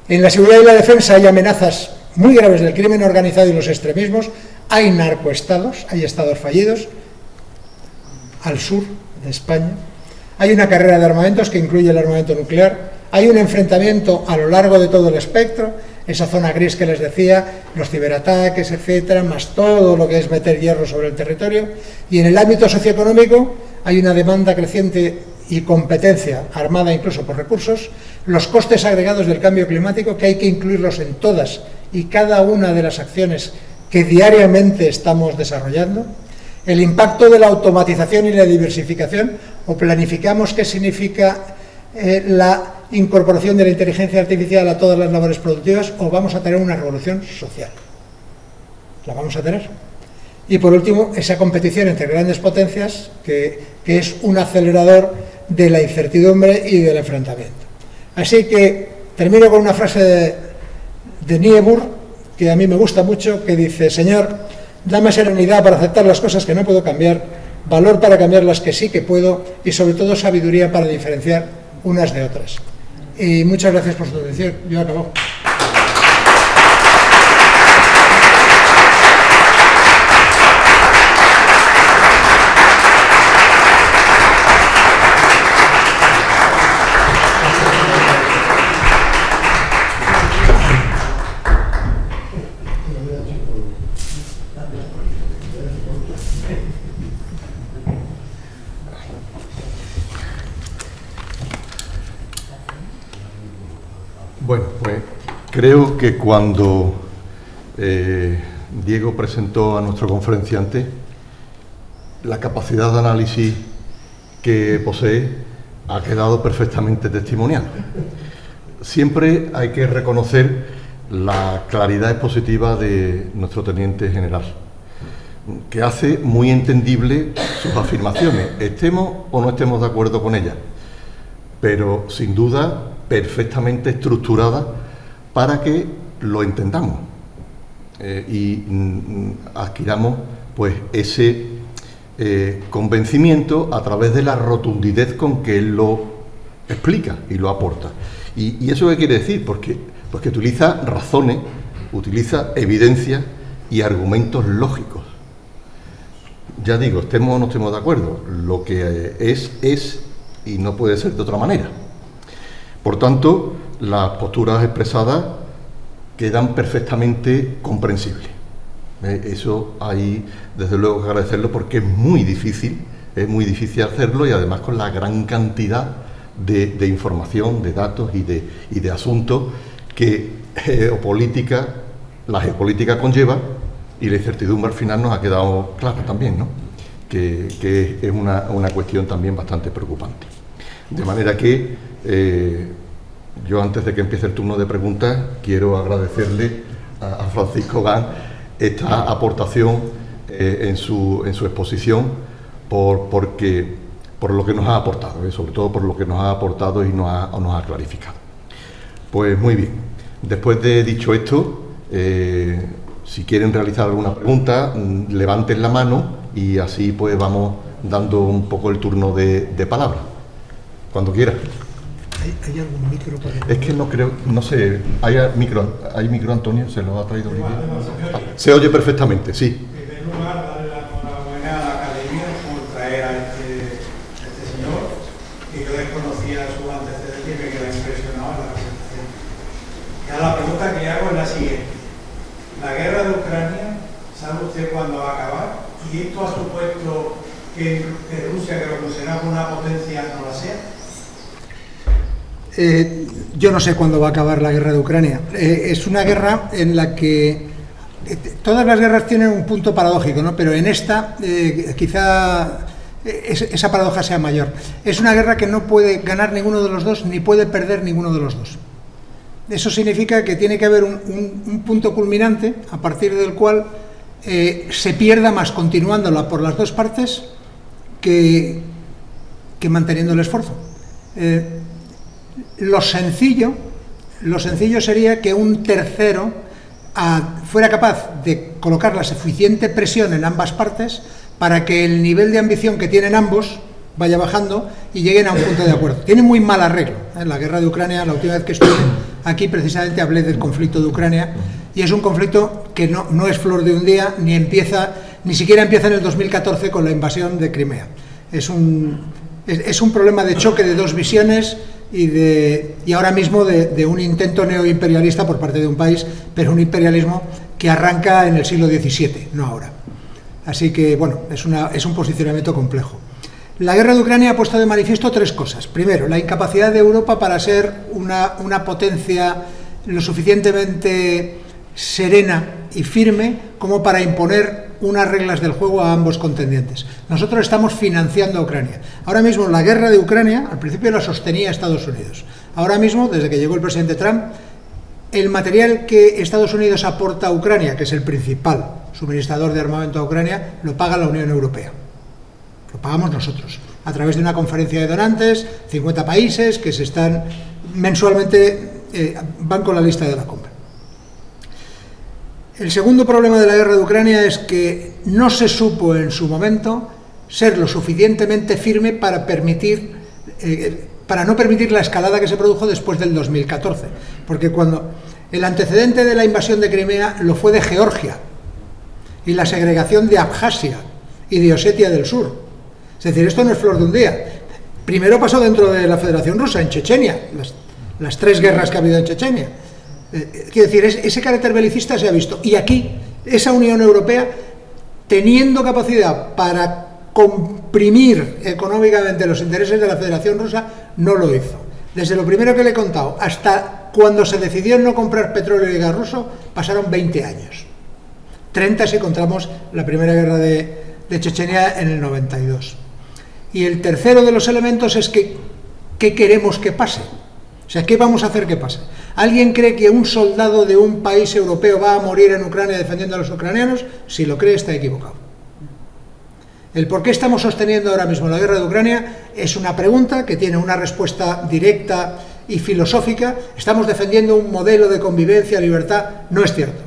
S3: En la seguridad y la defensa hay amenazas muy graves del crimen organizado y los extremismos, hay narcoestados, hay estados fallidos, al sur de España, hay una carrera de armamentos que incluye el armamento nuclear, hay un enfrentamiento a lo largo de todo el espectro, esa zona gris que les decía, los ciberataques, etcétera, más todo lo que es meter hierro sobre el territorio, y en el ámbito socioeconómico hay una demanda creciente y competencia armada incluso por recursos, los costes agregados del cambio climático, que hay que incluirlos en todas y cada una de las acciones que diariamente estamos desarrollando, el impacto de la automatización y la diversificación, o planificamos qué significa la incorporación de la inteligencia artificial a todas las labores productivas, o vamos a tener una revolución social. La vamos a tener. Y por último, esa competición entre grandes potencias, que es un acelerador de la incertidumbre y del enfrentamiento. Así que termino con una frase de Niebuhr, que a mí me gusta mucho, que dice: Señor, dame serenidad para aceptar las cosas que no puedo cambiar, valor para cambiar las que sí que puedo, y sobre todo sabiduría para diferenciar unas de otras. Y muchas gracias por su atención. Yo acabo.
S1: Bueno, pues creo que cuando Diego presentó a nuestro conferenciante, la capacidad de análisis que posee ha quedado perfectamente testimonial. Siempre hay que reconocer la claridad expositiva de nuestro teniente general, que hace muy entendible sus afirmaciones, estemos o no estemos de acuerdo con ellas, pero sin duda perfectamente estructurada para que lo entendamos y adquiramos pues ese convencimiento a través de la rotundidad con que él lo explica y lo aporta. ¿Y eso qué quiere decir? Pues que utiliza razones, utiliza evidencias y argumentos lógicos. Ya digo, estemos o no estemos de acuerdo, lo que es y no puede ser de otra manera. Por tanto, las posturas expresadas quedan perfectamente comprensibles. Eso hay, desde luego, que agradecerlo porque es muy difícil hacerlo, y además con la gran cantidad de información, de datos y de asuntos que la geopolítica conlleva, y la incertidumbre al final nos ha quedado clara también, ¿no? Que es una cuestión también bastante preocupante. De manera que yo, antes de que empiece el turno de preguntas, quiero agradecerle a Francisco Gans esta aportación en su exposición por lo que nos ha aportado, sobre todo por lo que nos ha aportado y nos ha clarificado. Pues muy bien, después de dicho esto, si quieren realizar alguna pregunta, levanten la mano y así pues vamos dando un poco el turno de palabra. Cuando quieran.
S3: ¿Hay algún micro para...?
S1: Es que no creo, no sé, ¿hay micro, Antonio? ¿Se lo ha traído Olivia? Se oye perfectamente, sí.
S4: En primer lugar, darle la enhorabuena a la Academia por traer a este señor, que yo desconocía su antecedente y me quedé impresionado en la presentación. Ya la pregunta que hago es la siguiente. La guerra de Ucrania, ¿sabe usted cuándo va a acabar? ¿Y esto ha supuesto que Rusia, que lo considera una potencia, no la sea?
S3: Yo no sé cuándo va a acabar la guerra de Ucrania. Es una guerra en la que todas las guerras tienen un punto paradójico, ¿no? Pero en esta quizá esa paradoja sea mayor. Es una guerra que no puede ganar ninguno de los dos ni puede perder ninguno de los dos. Eso significa que tiene que haber un punto culminante a partir del cual se pierda más continuándola por las dos partes que manteniendo el esfuerzo. Lo sencillo sería que un tercero fuera capaz de colocar la suficiente presión en ambas partes para que el nivel de ambición que tienen ambos vaya bajando y lleguen a un punto de acuerdo. Tienen muy mal arreglo. La guerra de Ucrania, la última vez que estuve aquí precisamente hablé del conflicto de Ucrania, y es un conflicto que no es flor de un día, ni siquiera empieza en el 2014 con la invasión de Crimea. Es un problema de choque de dos visiones y ahora mismo de un intento neoimperialista por parte de un país, pero un imperialismo que arranca en el siglo XVII, no ahora. Así que, bueno, es un posicionamiento complejo. La guerra de Ucrania ha puesto de manifiesto tres cosas. Primero, la incapacidad de Europa para ser una potencia lo suficientemente serena y firme como para imponer unas reglas del juego a ambos contendientes. Nosotros estamos financiando a Ucrania. Ahora mismo la guerra de Ucrania, al principio la sostenía Estados Unidos. Ahora mismo, desde que llegó el presidente Trump, el material que Estados Unidos aporta a Ucrania, que es el principal suministrador de armamento a Ucrania, lo paga la Unión Europea. Lo pagamos nosotros, a través de una conferencia de donantes, 50 países que se están mensualmente, van con la lista de la compra. El segundo problema de la guerra de Ucrania es que no se supo en su momento ser lo suficientemente firme para no permitir la escalada que se produjo después del 2014. Porque cuando el antecedente de la invasión de Crimea lo fue de Georgia y la segregación de Abjasia y de Osetia del Sur. Es decir, esto no es flor de un día. Primero pasó dentro de la Federación Rusa, en Chechenia, las tres guerras que ha habido en Chechenia. Quiero decir, ese carácter belicista se ha visto. Y aquí, esa Unión Europea, teniendo capacidad para comprimir económicamente los intereses de la Federación Rusa, no lo hizo. Desde lo primero que le he contado hasta cuando se decidió no comprar petróleo y gas ruso, pasaron 20 años. 30 si contamos la primera guerra de Chechenia en el 92. Y el tercero de los elementos es que ¿qué queremos que pase? O sea, ¿qué vamos a hacer que pase? ¿Alguien cree que un soldado de un país europeo va a morir en Ucrania defendiendo a los ucranianos? Si lo cree, está equivocado. El por qué estamos sosteniendo ahora mismo la guerra de Ucrania es una pregunta que tiene una respuesta directa y filosófica. Estamos defendiendo un modelo de convivencia, libertad. No es cierto.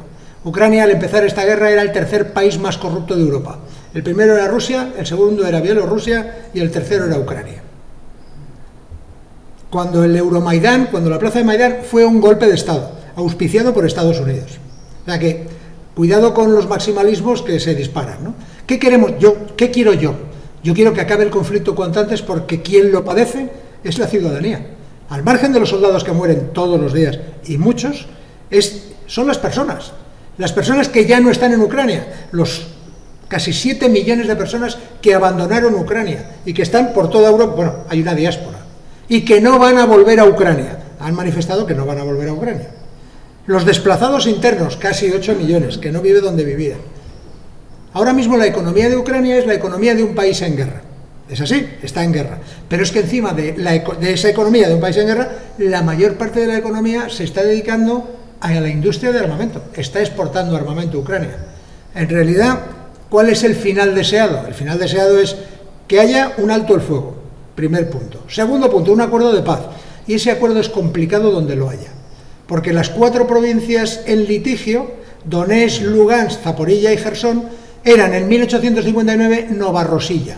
S3: Ucrania, al empezar esta guerra, era el tercer país más corrupto de Europa. El primero era Rusia, el segundo era Bielorrusia y el tercero era Ucrania. Cuando el Euromaidán, cuando la plaza de Maidán fue un golpe de Estado, auspiciado por Estados Unidos. O sea que, cuidado con los maximalismos que se disparan, ¿no? ¿Qué queremos? ¿Qué quiero yo? Yo quiero que acabe el conflicto cuanto antes, porque quien lo padece es la ciudadanía. Al margen de los soldados que mueren todos los días, y muchos, son las personas que ya no están en Ucrania, los casi 7 millones de personas que abandonaron Ucrania y que están por toda Europa. Bueno, hay una diáspora, y que no van a volver a Ucrania. Han manifestado que no van a volver a Ucrania. Los desplazados internos, casi 8 millones, que no viven donde vivían. Ahora mismo la economía de Ucrania es la economía de un país en guerra. Es así, está en guerra. Pero es que encima de esa economía de un país en guerra, la mayor parte de la economía se está dedicando a la industria de armamento. Está exportando armamento a Ucrania. En realidad, ¿cuál es el final deseado? El final deseado es que haya un alto el fuego. Primer punto. Segundo punto, un acuerdo de paz. Y ese acuerdo es complicado donde lo haya. Porque las 4 provincias en litigio, Donetsk, Lugansk, Zaporilla y Jersón, eran en 1859 Novarrosilla.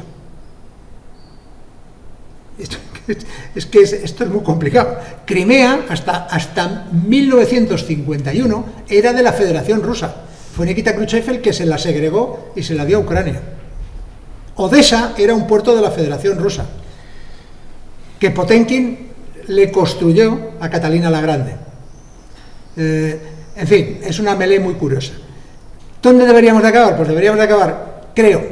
S3: Esto es muy complicado. Crimea, hasta 1951, era de la Federación Rusa. Fue Nikita Khrushchev el que se la segregó y se la dio a Ucrania. Odessa era un puerto de la Federación Rusa, que Potemkin le construyó a Catalina la Grande. En fin, es una melee muy curiosa. ¿Dónde deberíamos de acabar? Pues deberíamos de acabar, creo,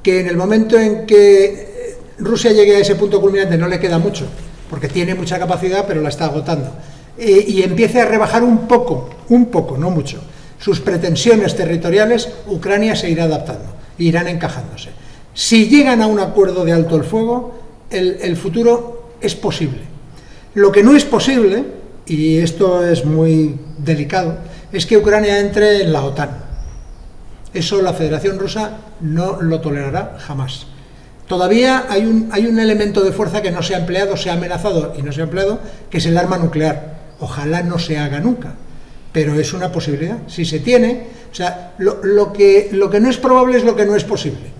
S3: que en el momento en que Rusia llegue a ese punto culminante, no le queda mucho, porque tiene mucha capacidad, pero la está agotando, y empiece a rebajar un poco, no mucho, sus pretensiones territoriales, Ucrania se irá adaptando, irán encajándose. Si llegan a un acuerdo de alto el fuego, el futuro es posible. Lo que no es posible, y esto es muy delicado, es que Ucrania entre en la OTAN. Eso la Federación Rusa no lo tolerará jamás. Todavía hay un elemento de fuerza que no se ha empleado, se ha amenazado y no se ha empleado, que es el arma nuclear. Ojalá no se haga nunca, pero es una posibilidad. Si se tiene, o sea, lo que no es probable es lo que no es posible.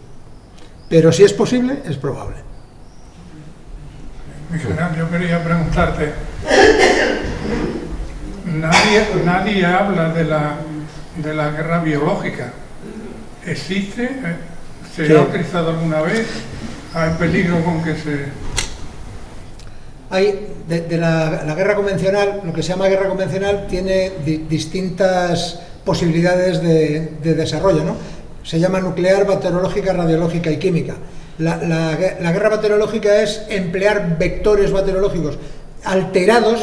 S3: Pero si es posible, es probable.
S2: Miguel, yo quería preguntarte, nadie habla de la guerra biológica. ¿Existe? ¿Se ha utilizado alguna vez? ¿Hay peligro con que se...?
S3: Hay, de la guerra convencional, lo que se llama guerra convencional, tiene distintas posibilidades de desarrollo, ¿no? Se llama nuclear, bacteriológica, radiológica y química. La guerra bacteriológica es emplear vectores bacteriológicos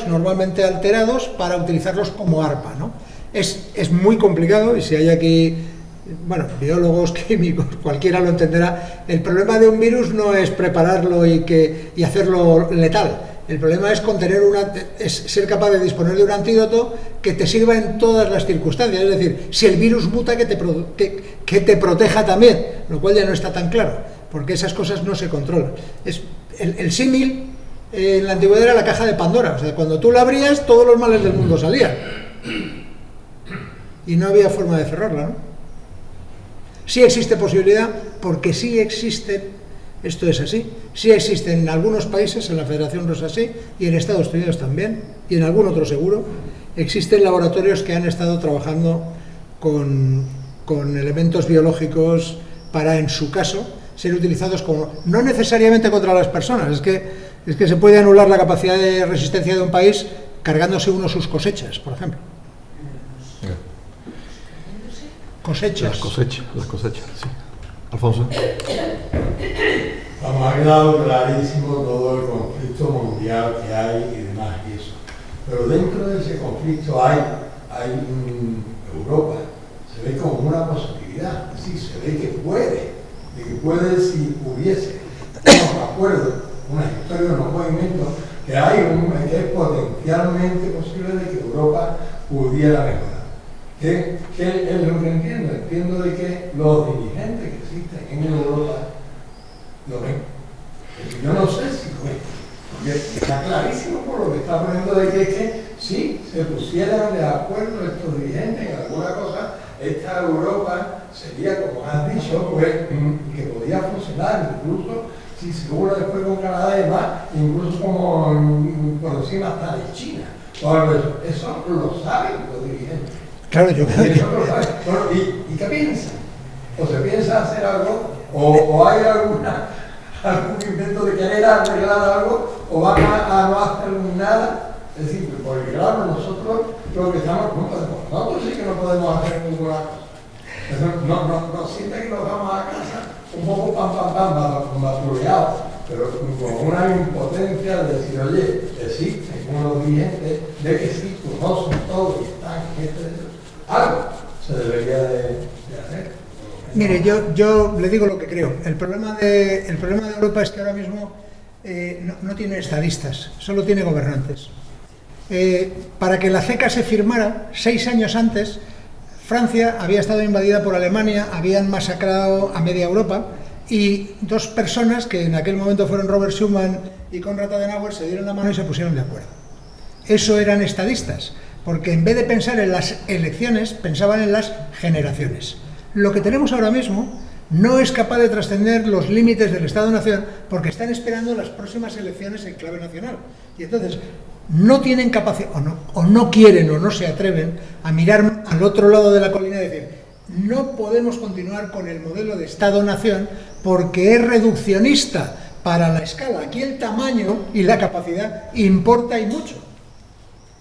S3: normalmente alterados, para utilizarlos como arma, ¿no? Es muy complicado, y si hay aquí, bueno, biólogos, químicos, cualquiera lo entenderá. El problema de un virus no es prepararlo y hacerlo letal. El problema es ser capaz de disponer de un antídoto que te sirva en todas las circunstancias. Es decir, si el virus muta, que te proteja también, lo cual ya no está tan claro, porque esas cosas no se controlan. El símil en la antigüedad era la caja de Pandora. O sea, cuando tú la abrías, todos los males del mundo salían. Y no había forma de cerrarla, ¿no? Sí existe posibilidad, porque sí existen, esto es así, sí existen en algunos países, en la Federación Rusa sí, y en Estados Unidos también, y en algún otro seguro, existen laboratorios que han estado trabajando con elementos biológicos para, en su caso, ser utilizados no necesariamente contra las personas, es que se puede anular la capacidad de resistencia de un país cargándose uno sus cosechas, por ejemplo. Cosechas.
S1: Las cosechas, sí. Alfonso.
S5: Vamos, ha quedado clarísimo todo el conflicto mundial que hay y demás y eso. Pero dentro de ese conflicto hay Europa, se ve como una posibilidad, es decir, se ve que puede si pudiese. Estamos de acuerdo, una historia, unos movimientos, que es potencialmente posible de que Europa pudiera mejorar. ¿Qué es lo que entiendo? Entiendo de que los dirigentes que existen en Europa lo ven. Pero yo no sé si lo ven. Porque está clarísimo por lo que está poniendo de que si se pusieran de acuerdo estos dirigentes en alguna cosa, esta Europa sería, como has dicho, pues, que podía funcionar, incluso si se une después con Canadá y demás, incluso como por encima hasta de China. Bueno, eso lo saben los dirigentes.
S3: Claro, yo creo que...
S5: Bueno, ¿y qué piensan? ¿O se piensa hacer algo? ¿O hay algún invento de querer arreglar algo? ¿O van a no hacer nada? Es decir, porque claro, nosotros lo que estamos, nosotros sí que no podemos hacer ninguna cosa. No siente que nos vamos a casa un poco batureados, pero con una impotencia de decir, oye, existen unos dirigentes de que sí, pues no son todos y están, algo se debería de hacer.
S3: Mire, yo le digo lo que creo. El problema de Europa es que ahora mismo no tiene estadistas, solo tiene gobernantes. Para que la CECA se firmara, 6 años antes, Francia había estado invadida por Alemania, habían masacrado a media Europa y 2 personas, que en aquel momento fueron Robert Schuman y Konrad Adenauer, se dieron la mano y se pusieron de acuerdo. Eso eran estadistas, porque en vez de pensar en las elecciones, pensaban en las generaciones. Lo que tenemos ahora mismo no es capaz de trascender los límites del Estado-Nación porque están esperando las próximas elecciones en clave nacional. Y entonces no tienen capacidad, o no quieren o no se atreven a mirar al otro lado de la colina y decir, no podemos continuar con el modelo de Estado-Nación porque es reduccionista para la escala. Aquí el tamaño y la capacidad importa y mucho.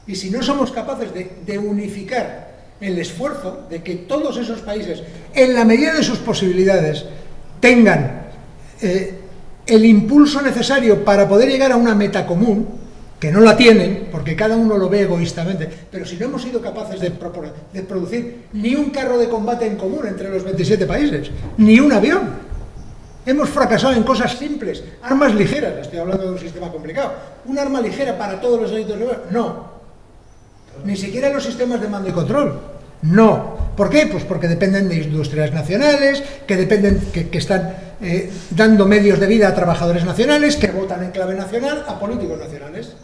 S3: Y si no somos capaces de unificar el esfuerzo de que todos esos países, en la medida de sus posibilidades, tengan el impulso necesario para poder llegar a una meta común, que no la tienen, porque cada uno lo ve egoístamente, pero si no hemos sido capaces de producir ni un carro de combate en común entre los 27 países, ni un avión. Hemos fracasado en cosas simples, armas ligeras, estoy hablando de un sistema complicado, un arma ligera para todos los ejércitos, no. Ni siquiera los sistemas de mando y control. No. ¿Por qué? Pues porque dependen de industrias nacionales, que están dando medios de vida a trabajadores nacionales, que votan en clave nacional a políticos nacionales.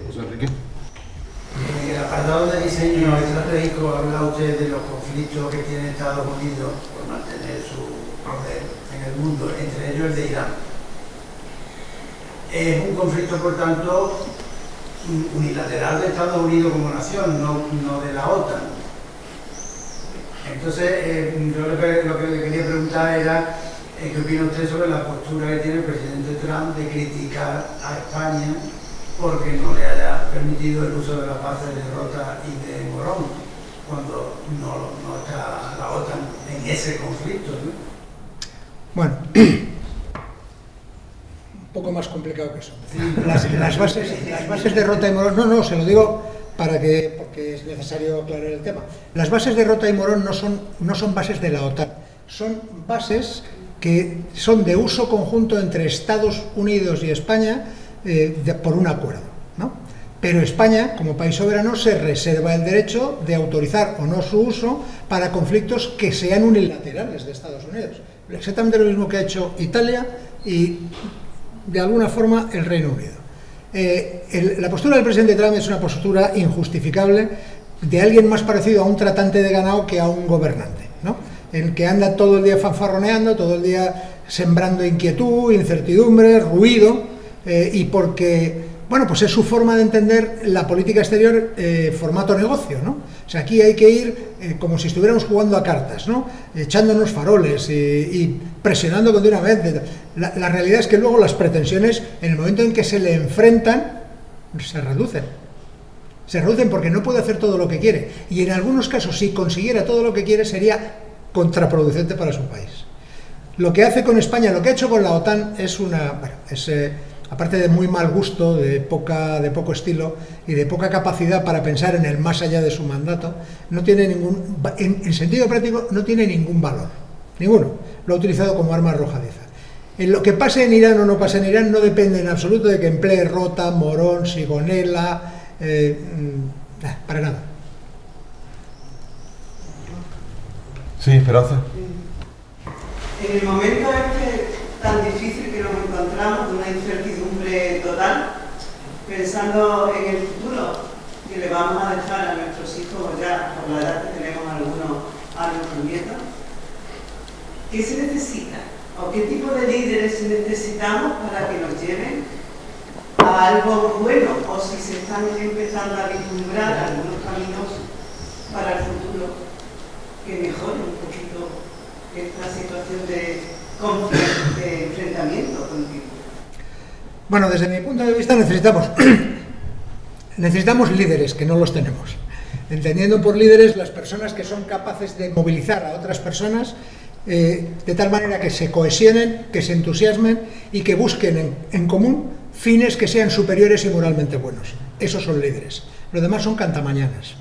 S1: José Enrique.
S6: En el apartado de diseño estratégico habla usted de los conflictos que tiene Estados Unidos por mantener su poder en el mundo, entre ellos el de Irán. Es un conflicto, por tanto, unilateral de Estados Unidos como nación, no de la OTAN. Entonces, yo lo que le quería preguntar era ¿qué opina usted sobre la postura que tiene el presidente Trump de criticar a España porque no le haya permitido el uso de las bases de Rota y de Morón, cuando no está la OTAN en ese conflicto, ¿no?
S3: Bueno, un poco más complicado que eso. Las bases de Rota y Morón, no, se lo digo porque es necesario aclarar el tema. Las bases de Rota y Morón no son bases de la OTAN, son bases que son de uso conjunto entre Estados Unidos y España por un acuerdo, ¿no? Pero España, como país soberano, se reserva el derecho de autorizar o no su uso para conflictos que sean unilaterales de Estados Unidos. Exactamente lo mismo que ha hecho Italia y, de alguna forma, el Reino Unido. La postura del presidente Trump es una postura injustificable de alguien más parecido a un tratante de ganado que a un gobernante, ¿no? El que anda todo el día fanfarroneando, todo el día sembrando inquietud, incertidumbre, ruido, y porque, bueno, pues es su forma de entender la política exterior, formato negocio, ¿no? O sea, aquí hay que ir como si estuviéramos jugando a cartas, ¿no? Echándonos faroles y presionando continuamente. La realidad es que luego las pretensiones, en el momento en que se le enfrentan, se reducen. Se reducen porque no puede hacer todo lo que quiere. Y en algunos casos, si consiguiera todo lo que quiere, sería contraproducente para su país. Lo que hace con España, lo que ha hecho con la OTAN es aparte de muy mal gusto, de poco estilo y de poca capacidad para pensar en el más allá de su mandato, no tiene en sentido práctico no tiene ningún valor, ninguno. Lo ha utilizado como arma arrojadiza. Lo que pase en Irán o no pase en Irán no depende en absoluto de que emplee rota, morón, sigonela, para nada.
S1: Sí, Esperanza.
S7: En el momento tan difícil que nos encontramos, una incertidumbre total, pensando en el futuro que le vamos a dejar a nuestros hijos ya, por la edad que tenemos algunos a nuestros nietos, ¿qué se necesita? ¿O qué tipo de líderes necesitamos para que nos lleven a algo bueno? O si se están empezando a vislumbrar algunos caminos para el futuro que mejoren un poquito esta situación de conflicto, de enfrentamiento continuo.
S3: Bueno, desde mi punto de vista necesitamos líderes, que no los tenemos. Entendiendo por líderes las personas que son capaces de movilizar a otras personas de tal manera que se cohesionen, que se entusiasmen y que busquen en común fines que sean superiores y moralmente buenos. Esos son líderes. Los demás son cantamañanas,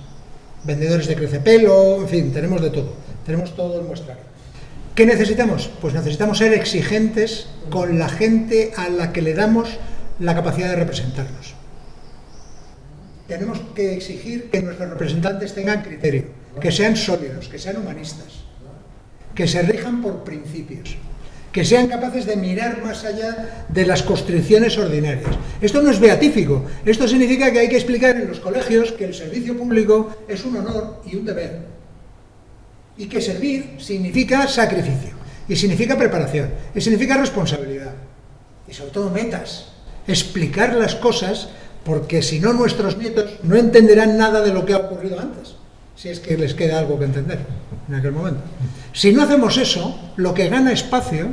S3: vendedores de crecepelo, en fin, tenemos de todo. Tenemos todo en muestra. ¿Qué necesitamos? Pues necesitamos ser exigentes con la gente a la que le damos la capacidad de representarnos. Tenemos que exigir que nuestros representantes tengan criterio, que sean sólidos, que sean humanistas, que se rijan por principios, que sean capaces de mirar más allá de las constricciones ordinarias. Esto no es beatífico, esto significa que hay que explicar en los colegios que el servicio público es un honor y un deber. Y que servir significa sacrificio, y significa preparación, y significa responsabilidad, y sobre todo metas. Explicar las cosas, porque si no nuestros nietos no entenderán nada de lo que ha ocurrido antes, si es que les queda algo que entender en aquel momento. Si no hacemos eso, lo que gana espacio,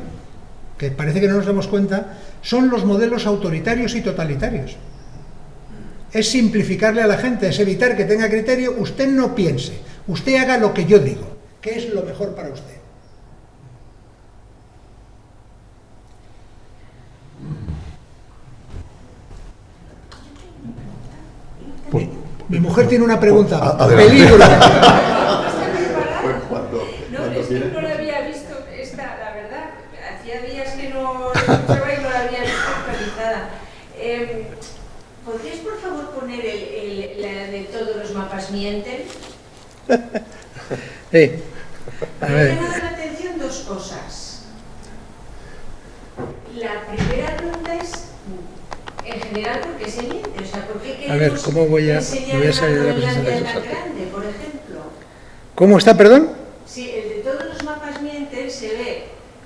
S3: que parece que no nos damos cuenta, son los modelos autoritarios y totalitarios. Es simplificarle a la gente, es evitar que tenga criterio. Usted no piense, usted haga lo que yo digo. ¿Qué es lo mejor para usted? Mi mujer tiene una pregunta. ¡Peligro!
S8: No, es que no la había visto esta, la verdad. Hacía días que no la escuchaba y no la había visto actualizada. ¿Podrías, por favor, poner la de todos los mapas mienten?
S3: Sí.
S8: Me ha llamado la atención dos cosas. La primera pregunta es, en general, ¿por qué se miente? O sea, ¿por qué queremos
S3: ¿cómo voy a
S8: enseñar
S3: salir de la
S8: Groenlandia
S3: presentación?
S8: tan grande, por ejemplo?
S3: ¿Cómo está, perdón?
S8: Sí, el de todos los mapas mienten, se ve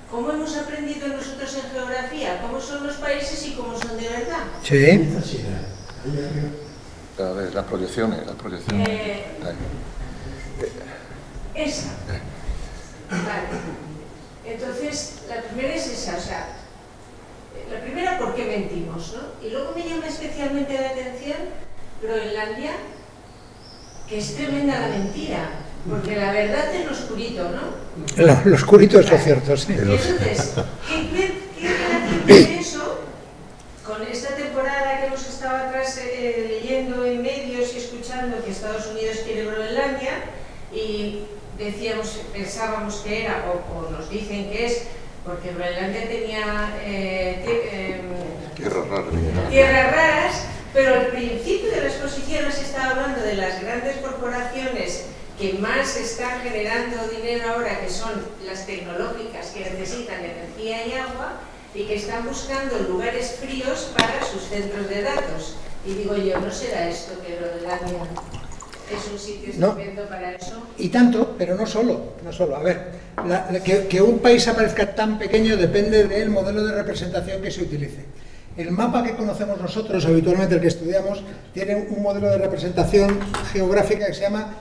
S8: cómo hemos aprendido nosotros en geografía, cómo son los países y cómo son de verdad.
S3: Sí.
S1: Las proyecciones.
S8: Esa. Vale. Entonces, la primera es esa, o sea, la primera, ¿por qué mentimos, no? Y luego me llama especialmente la atención Groenlandia, que es tremenda la mentira, porque la verdad es lo oscurito, ¿no?
S3: Lo oscurito es lo cierto, sí.
S8: Entonces, ¿qué relación tiene eso con esta temporada que hemos estado atrás leyendo en medios y escuchando que Estados Unidos quiere Groenlandia y pensábamos que era, o nos dicen que es, porque Groenlandia tenía tierras raras, pero al principio de la exposición se estaba hablando de las grandes corporaciones que más están generando dinero ahora, que son las tecnológicas, que necesitan energía y agua, y que están buscando lugares fríos para sus centros de datos. Y digo yo, ¿no será esto que Groenlandia es un sitio estupendo para eso?
S3: Y tanto, pero no solo. A ver, que un país aparezca tan pequeño depende del modelo de representación que se utilice. El mapa que conocemos nosotros, habitualmente el que estudiamos, tiene un modelo de representación geográfica que se llama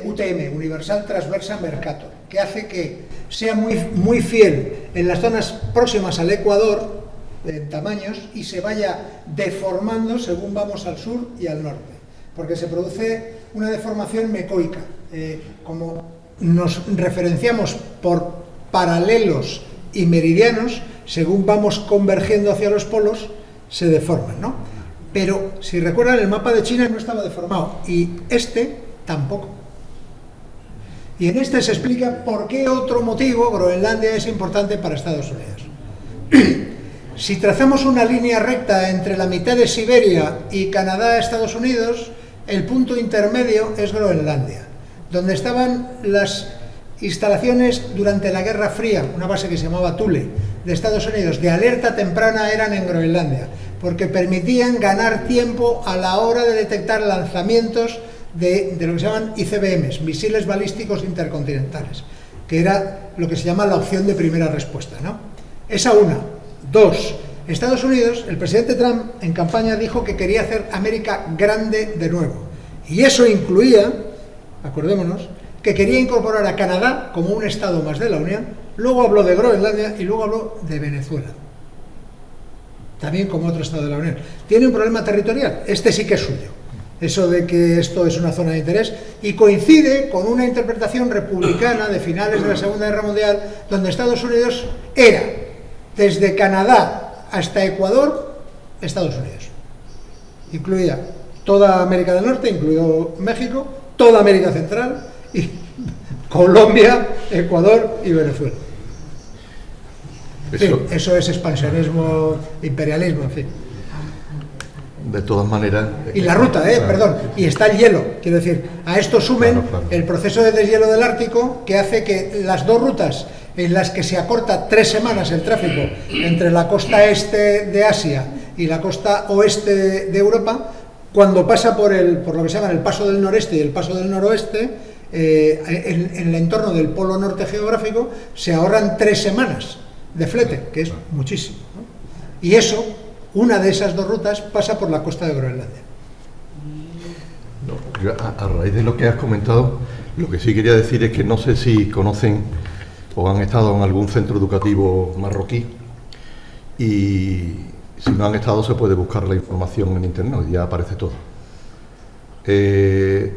S3: UTM, Universal Transversa Mercator, que hace que sea muy fiel en las zonas próximas al Ecuador, en tamaños, y se vaya deformando según vamos al sur y al norte, porque se produce una deformación mecoica. Como nos referenciamos por paralelos y meridianos, según vamos convergiendo hacia los polos, se deforman, ¿no? Pero, si recuerdan, el mapa de China no estaba deformado, y este tampoco. Y en este se explica por qué otro motivo Groenlandia es importante para Estados Unidos. Si trazamos una línea recta entre la mitad de Siberia y Canadá, Estados Unidos, el punto intermedio es Groenlandia, donde estaban las instalaciones durante la Guerra Fría, una base que se llamaba Thule, de Estados Unidos, de alerta temprana, eran en Groenlandia, porque permitían ganar tiempo a la hora de detectar lanzamientos de lo que se llaman ICBMs, misiles balísticos intercontinentales, que era lo que se llama la opción de primera respuesta, ¿no? Esa una. Dos, Estados Unidos, el presidente Trump en campaña dijo que quería hacer América grande de nuevo. Y eso incluía, acordémonos, que quería incorporar a Canadá como un estado más de la Unión, luego habló de Groenlandia y luego habló de Venezuela, también como otro estado de la Unión. Tiene un problema territorial, este sí que es suyo, eso de que esto es una zona de interés, y coincide con una interpretación republicana de finales de la Segunda Guerra Mundial, donde Estados Unidos era, desde Canadá hasta Ecuador, Estados Unidos. Incluía toda América del Norte, incluido México, toda América Central, y Colombia, Ecuador y Venezuela. En fin, eso es expansionismo, imperialismo, en fin.
S1: De todas maneras...
S3: Y la ruta, perdón, y está el hielo, quiero decir, a esto sumen el proceso de deshielo del Ártico, que hace que las dos rutas en las que se acorta 3 semanas el tráfico entre la costa este de Asia y la costa oeste de Europa, cuando pasa por lo que se llama el paso del noreste y el paso del noroeste, en el entorno del polo norte geográfico, se ahorran 3 semanas de flete, que es muchísimo, ¿no? Y eso, una de esas dos rutas pasa por la costa de Groenlandia.
S1: No, yo a raíz de lo que has comentado, lo que sí quería decir es que no sé si conocen o han estado en algún centro educativo marroquí, y si no han estado se puede buscar la información en internet, y ya aparece todo.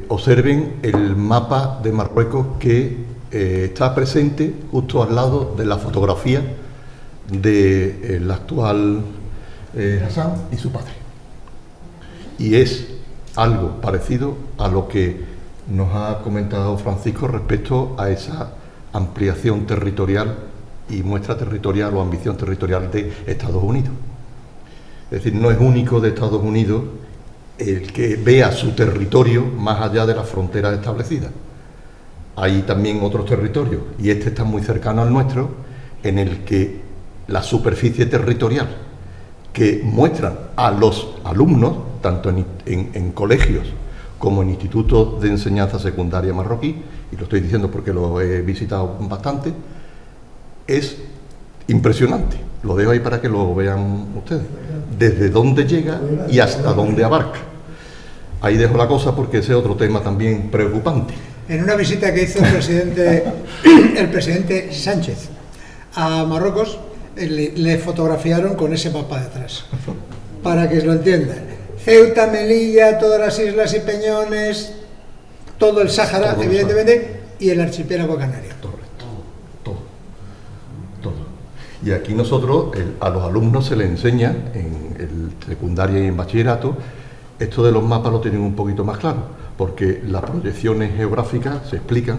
S1: Observen el mapa de Marruecos que está presente justo al lado de la fotografía del actual Hassan y su padre, y es algo parecido a lo que nos ha comentado Francisco respecto a esa ampliación territorial y muestra territorial o ambición territorial de Estados Unidos. Es decir, no es único de Estados Unidos el que vea su territorio más allá de las fronteras establecidas. Hay también otros territorios, y este está muy cercano al nuestro, en el que la superficie territorial que muestran a los alumnos, tanto en colegios como en institutos de enseñanza secundaria marroquí, y lo estoy diciendo porque lo he visitado bastante, es impresionante. Lo dejo ahí para que lo vean ustedes, desde dónde llega y hasta dónde abarca. Ahí dejo la cosa porque ese es otro tema también preocupante.
S3: En una visita que hizo el presidente Sánchez a Marruecos, le fotografiaron con ese mapa detrás, para que lo entiendan. Ceuta, Melilla, todas las islas y peñones, todo el Sáhara, todo evidentemente, y el archipiélago canario.
S1: Todo. Y aquí nosotros, a los alumnos se les enseña, en el secundaria y en bachillerato, esto de los mapas lo tienen un poquito más claro, porque las proyecciones geográficas se explican,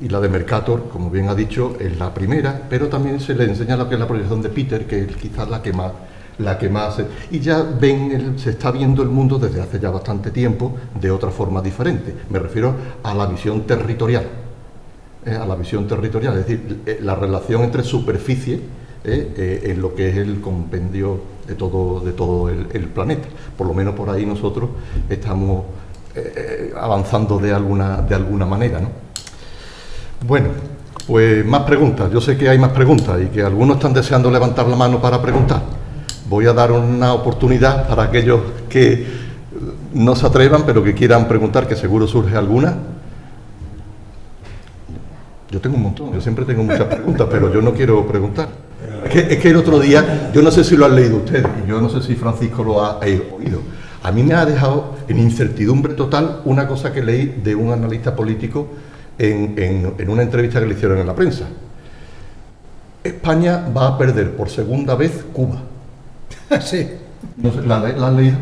S1: y la de Mercator, como bien ha dicho, es la primera, pero también se les enseña lo que es la proyección de Peter, que es quizás la que más y ya ven, se está viendo el mundo desde hace ya bastante tiempo de otra forma diferente. Me refiero a la visión territorial, es decir, la relación entre superficie en lo que es el compendio de todo el planeta. Por lo menos por ahí nosotros estamos avanzando de alguna manera, ¿no? Bueno, pues más preguntas. Yo sé que hay más preguntas y que algunos están deseando levantar la mano para preguntar. Voy a dar una oportunidad para aquellos que no se atrevan, pero que quieran preguntar, que seguro surge alguna. Yo tengo un montón, yo siempre tengo muchas preguntas, pero yo no quiero preguntar. Es que el otro día, yo no sé si lo han leído ustedes, y yo no sé si Francisco lo ha oído. A mí me ha dejado en incertidumbre total una cosa que leí de un analista político en una entrevista que le hicieron en la prensa. España va a perder por segunda vez Cuba.
S3: Sí.
S1: No sé, ¿la han leído?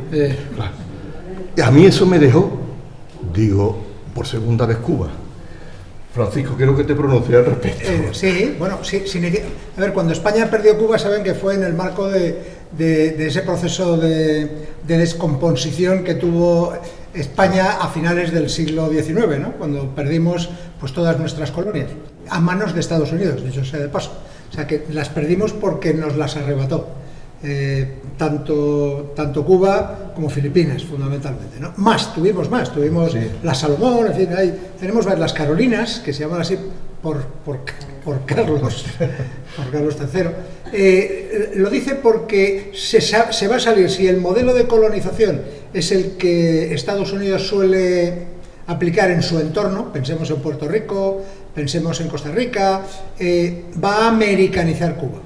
S1: Claro. A mí eso me dejó, digo, por segunda vez Cuba. Francisco, quiero que te pronuncies al respecto.
S3: Sí, bueno, sí, a ver, cuando España perdió Cuba, saben que fue en el marco de ese proceso de descomposición que tuvo España a finales del siglo XIX, ¿no? Cuando perdimos pues todas nuestras colonias a manos de Estados Unidos, dicho sea de paso. O sea, que las perdimos porque nos las arrebató. Tanto Cuba como Filipinas, fundamentalmente, ¿no? Tuvimos sí. La Salomón, en fin, tenemos las Carolinas, que se llaman así por Carlos, por Carlos III. Lo dice porque se va a salir, si el modelo de colonización es el que Estados Unidos suele aplicar en su entorno, pensemos en Puerto Rico, pensemos en Costa Rica, va a americanizar Cuba.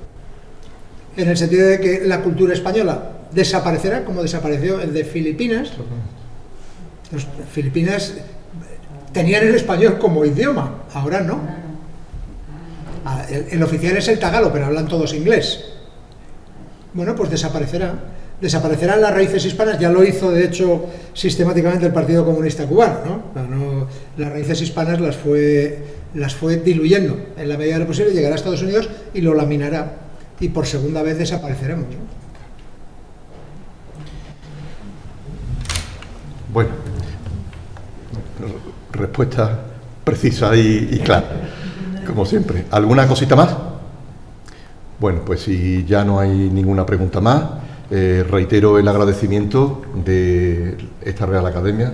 S3: En el sentido de que la cultura española desaparecerá, como desapareció el de Filipinas. Los Filipinas tenían el español como idioma, ahora no. El oficial es el tagalo, pero hablan todos inglés. Bueno, pues desaparecerá. Desaparecerán las raíces hispanas, ya lo hizo de hecho sistemáticamente el Partido Comunista Cubano, ¿no? Las raíces hispanas las fue diluyendo en la medida de lo posible, llegará a Estados Unidos y lo laminará. Y por segunda vez desapareceremos, ¿no?
S1: Bueno, respuesta precisa y clara, como siempre. ¿Alguna cosita más? Bueno, pues si ya no hay ninguna pregunta más, reitero el agradecimiento de esta Real Academia,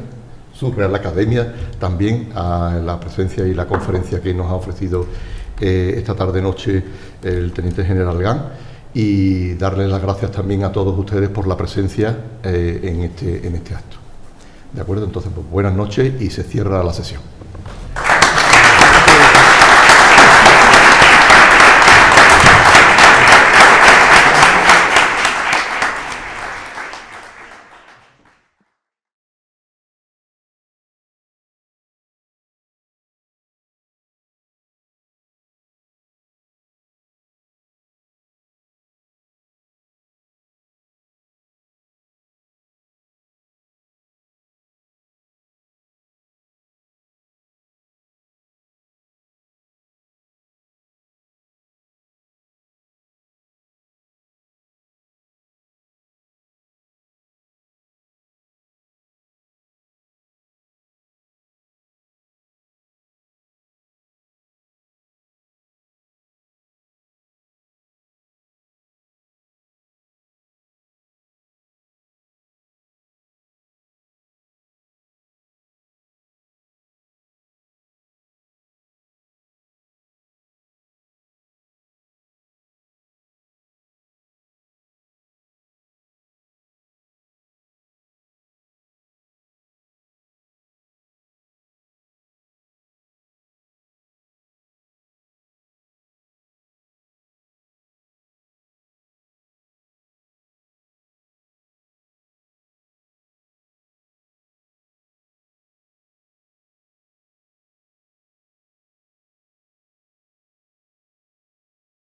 S1: su Real Academia, también a la presencia y la conferencia que nos ha ofrecido esta tarde-noche el Teniente General Gant, y darles las gracias también a todos ustedes por la presencia en este acto. ¿De acuerdo? Entonces, pues, buenas noches y se cierra la sesión.